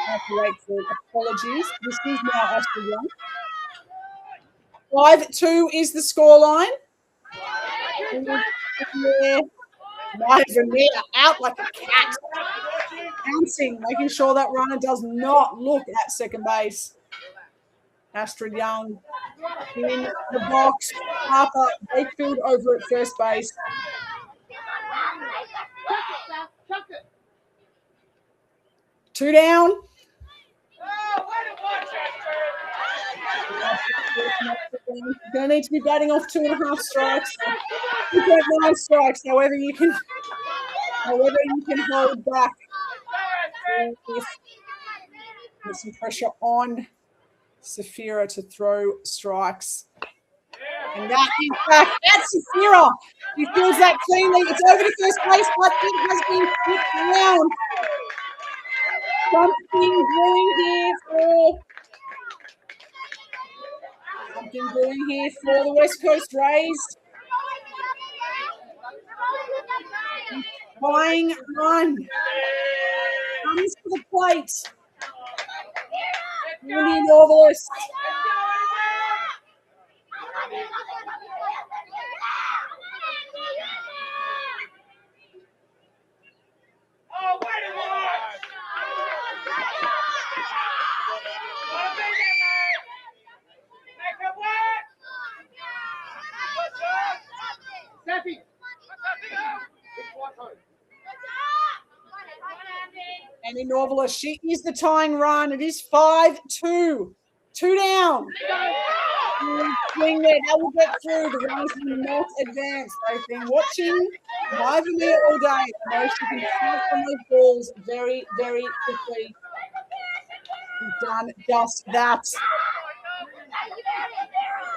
I have to wait for apologies. This is now Astrid Young. 5-2 is the scoreline. Maya Vanilla out like a cat. Bouncing, making sure that runner does not look at second base. Astrid Young in the box. Harper Wakefield over at first base. Two down. Going to need to be batting off 2.5 strikes. 2.9 strikes. However, you can hold back. Put some pressure on Safira to throw strikes. And that, in fact, that's Safira. He feels that cleanly. It's over to first base, but it has been put down. Something brewing here for the West Coast Rays. Flying run. Comes to the plate. Indian Novelist. And in Novelist, she is the tying run. It is 5-2. 2 down. Swing there. That will get through. The runners will not advance. They've been watching Maya Vanilla all day. I know she can shoot from those balls very, very quickly. We've done just that.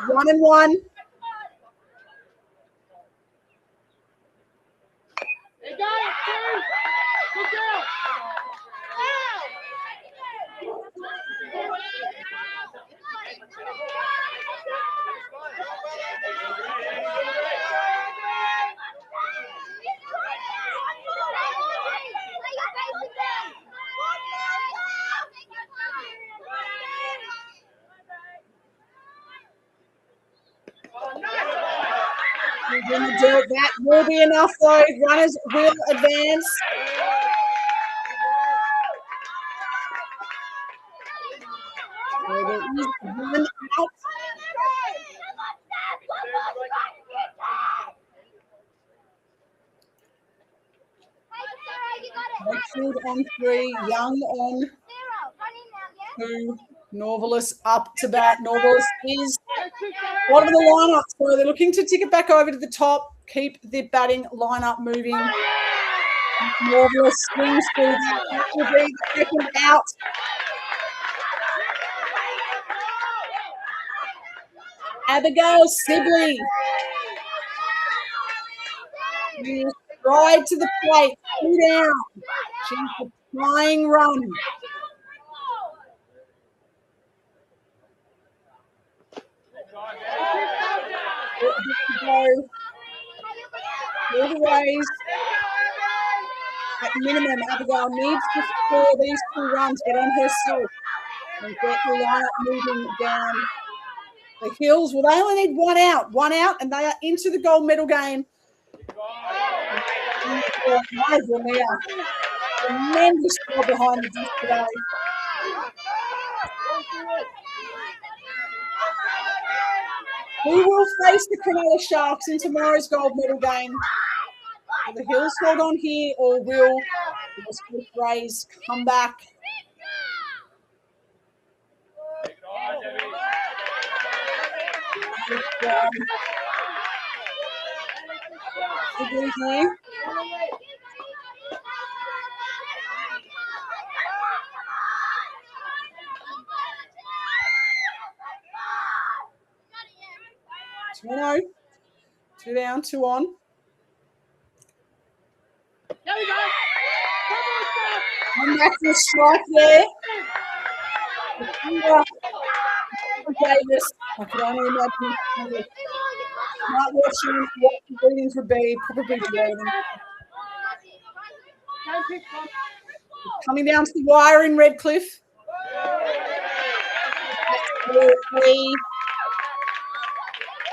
1-1. They got it, too. Good girl. In the dirt, that will be enough though. Runners will advance. So is one out. Redfield on 3, Young on 2. Norvalis up to bat. Norvalis is one of the lineup, so they're looking to tick it back over to the top, keep the batting lineup moving. Norvalis swings through that. That will be the second out. Abigail Sibley. Stride to the plate. 2 down. She's a flying run. All the ways. At minimum, Abigail needs to score these 2 runs, get on herself, and get the lineup moving down the hills. Well, they only need 1 out, and they are into the gold medal game. Tremendous score behind the disc today. Who will face the Cronulla Sharks in tomorrow's gold medal game? Will the Hills hold on here, or will the Westwood Rays come back? Here. No. 2 down, 2 on. Come back for a strike there. Davis. I could only imagine not watching what the readings would be, probably Jordan. Coming down to the wire in Redcliffe.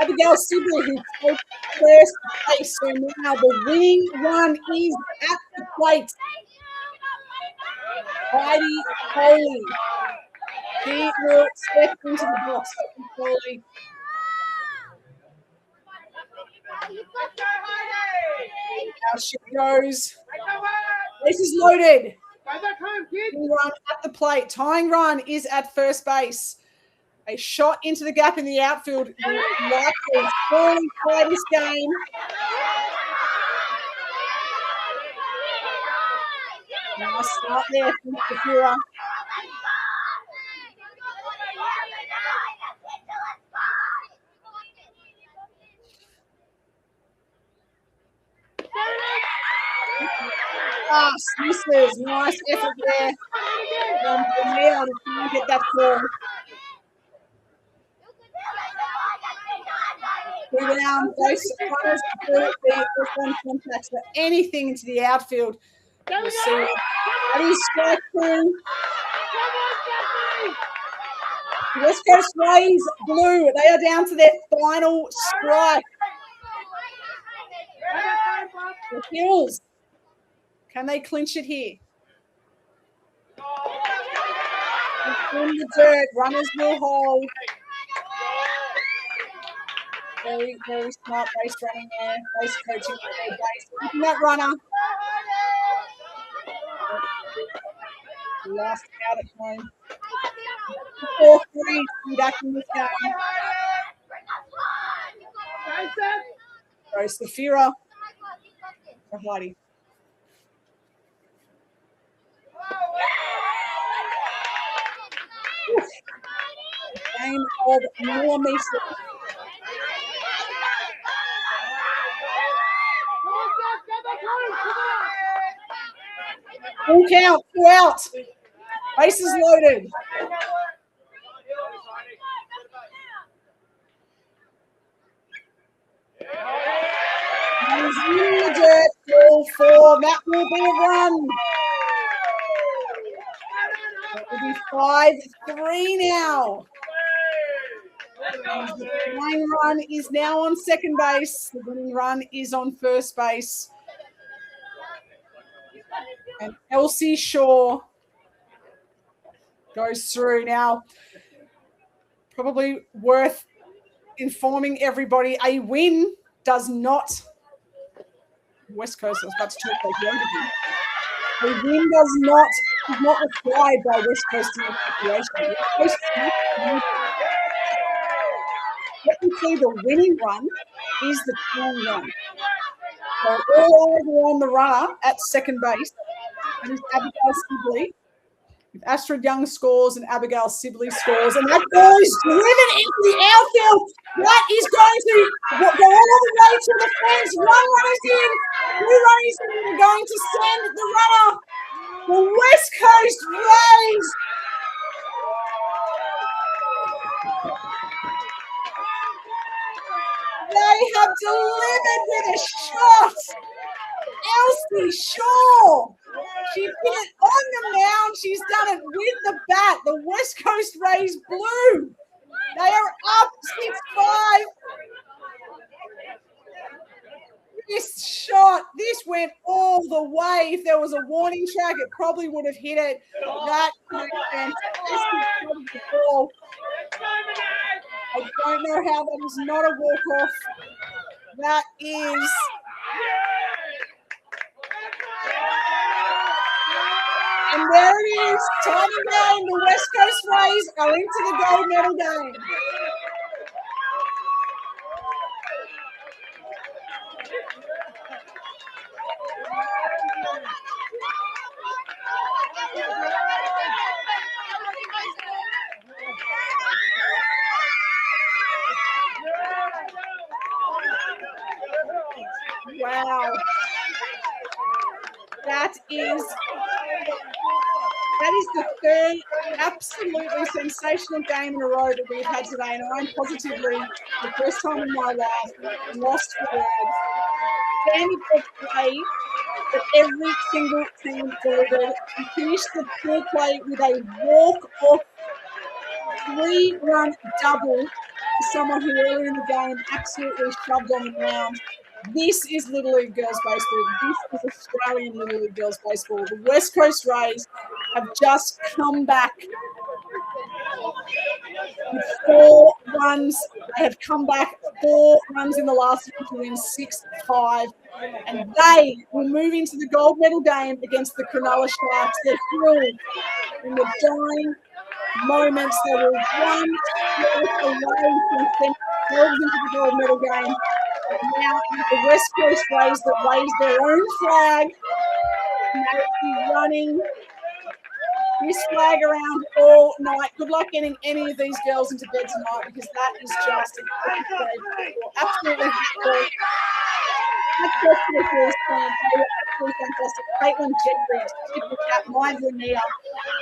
Abigail Sibley, who takes first place. So now the winning run is at the plate. Heidi Foley. She will step into the box. Foley. Now she goes. This is loaded. Run at the plate. Tying run is at first base. A shot into the gap in the outfield. Likely falling by this game. Nice start there from Shakira. Misses. Nice effort there. From Neil to try and get that call. 2 down, both runners to one contact for anything into the outfield. We'll see. That is strike 2. West Coast Rays blue. They are down to their final strike. The Hills. Can they clinch it here? In the dirt. Runners will hold. Very, very smart base running there. Base coaching there. Base keeping that runner. Last out at home. 4-3 back in this game. Goes Safira for Heidi. Game of Noah Mason. Full count, 2 out. Bases loaded. He's in the dirt, ball 4. That will be a run. That will be 5-3 now. The flying run is now on second base. The winning run is on first base. And Elsie Shaw goes through. Now, probably worth informing everybody. A win does not. West Coast was about to talk like Yogi. A win is not required by West Coast in the situation. What you see, the winning run is the strong run. So all eyes are on the runner at second base. That is Abigail Sibley. If Astrid Young scores and Abigail Sibley scores, and that ball is driven into the outfield, that is going to go all the way to the fence. One runner's in, two runners in. We're going to send the runner, the West Coast Rays. They have delivered with a shot. Elsie Shaw. She put it on the mound. She's done it with the bat. The West Coast Rays blue. They are up 6-5. This shot, this went all the way. If there was a warning track, it probably would have hit it. That was fantastic ball. I don't know how that is not a walk-off. That is... And there it is, tying game. The West Coast Rays are into the gold medal game. Wow. That is the third absolutely sensational game in a row that we've had today, and I'm positively, the first time in my life, lost for words. Standing of play that every single team delivered. We finished the full play with a walk-off 3-run double to someone who earlier in the game absolutely shoved on the ground. This is Little League Girls Baseball. This is Australian Little League Girls Baseball. The West Coast Rays have just come back with 4 runs. They have come back 4 runs in the last one to win 6-5. And they will move into the gold medal game against the Cronulla Sharks. They're thrilled in the dying moments. They were 1 stroke away from sending themselves into the gold medal game. Now the West Coast Rays that raise their own flag, and they will be running this flag around all night. Good luck getting any of these girls into bed tonight, because that is just absolutely fantastic. Fantastic. Caitlin Jeffrey, Mind Lanier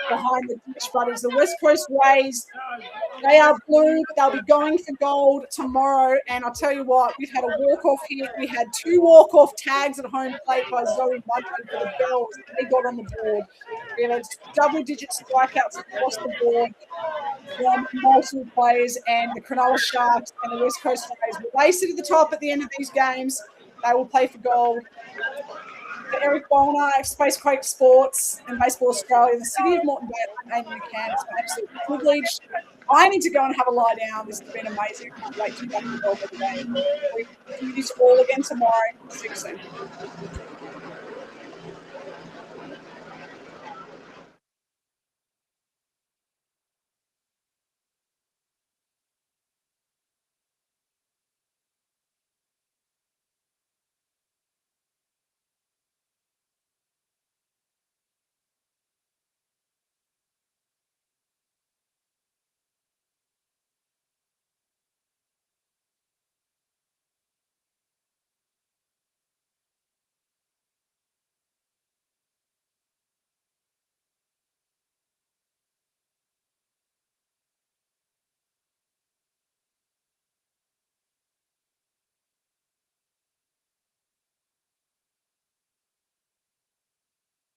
behind the Ditch Buddies. The West Coast Rays, they are blue, but they'll be going for gold tomorrow. And I'll tell you what, we've had a walk-off here. We had 2 walk-off tags at home plate by Zoe Mudford for the Bells. They got on the board. We had double-digit strikeouts across the board from multiple players, and the Cronulla Sharks and the West Coast Rays will they sit at the top at the end of these games. They will play for gold. For Eric Bonner, Space Quake Sports and Baseball Australia, the city of Moreton Bay, Amy McCann, it's been absolutely privileged. I need to go and have a lie down. This has been amazing. I can't wait to be back in the game. We do this all again tomorrow. See you soon.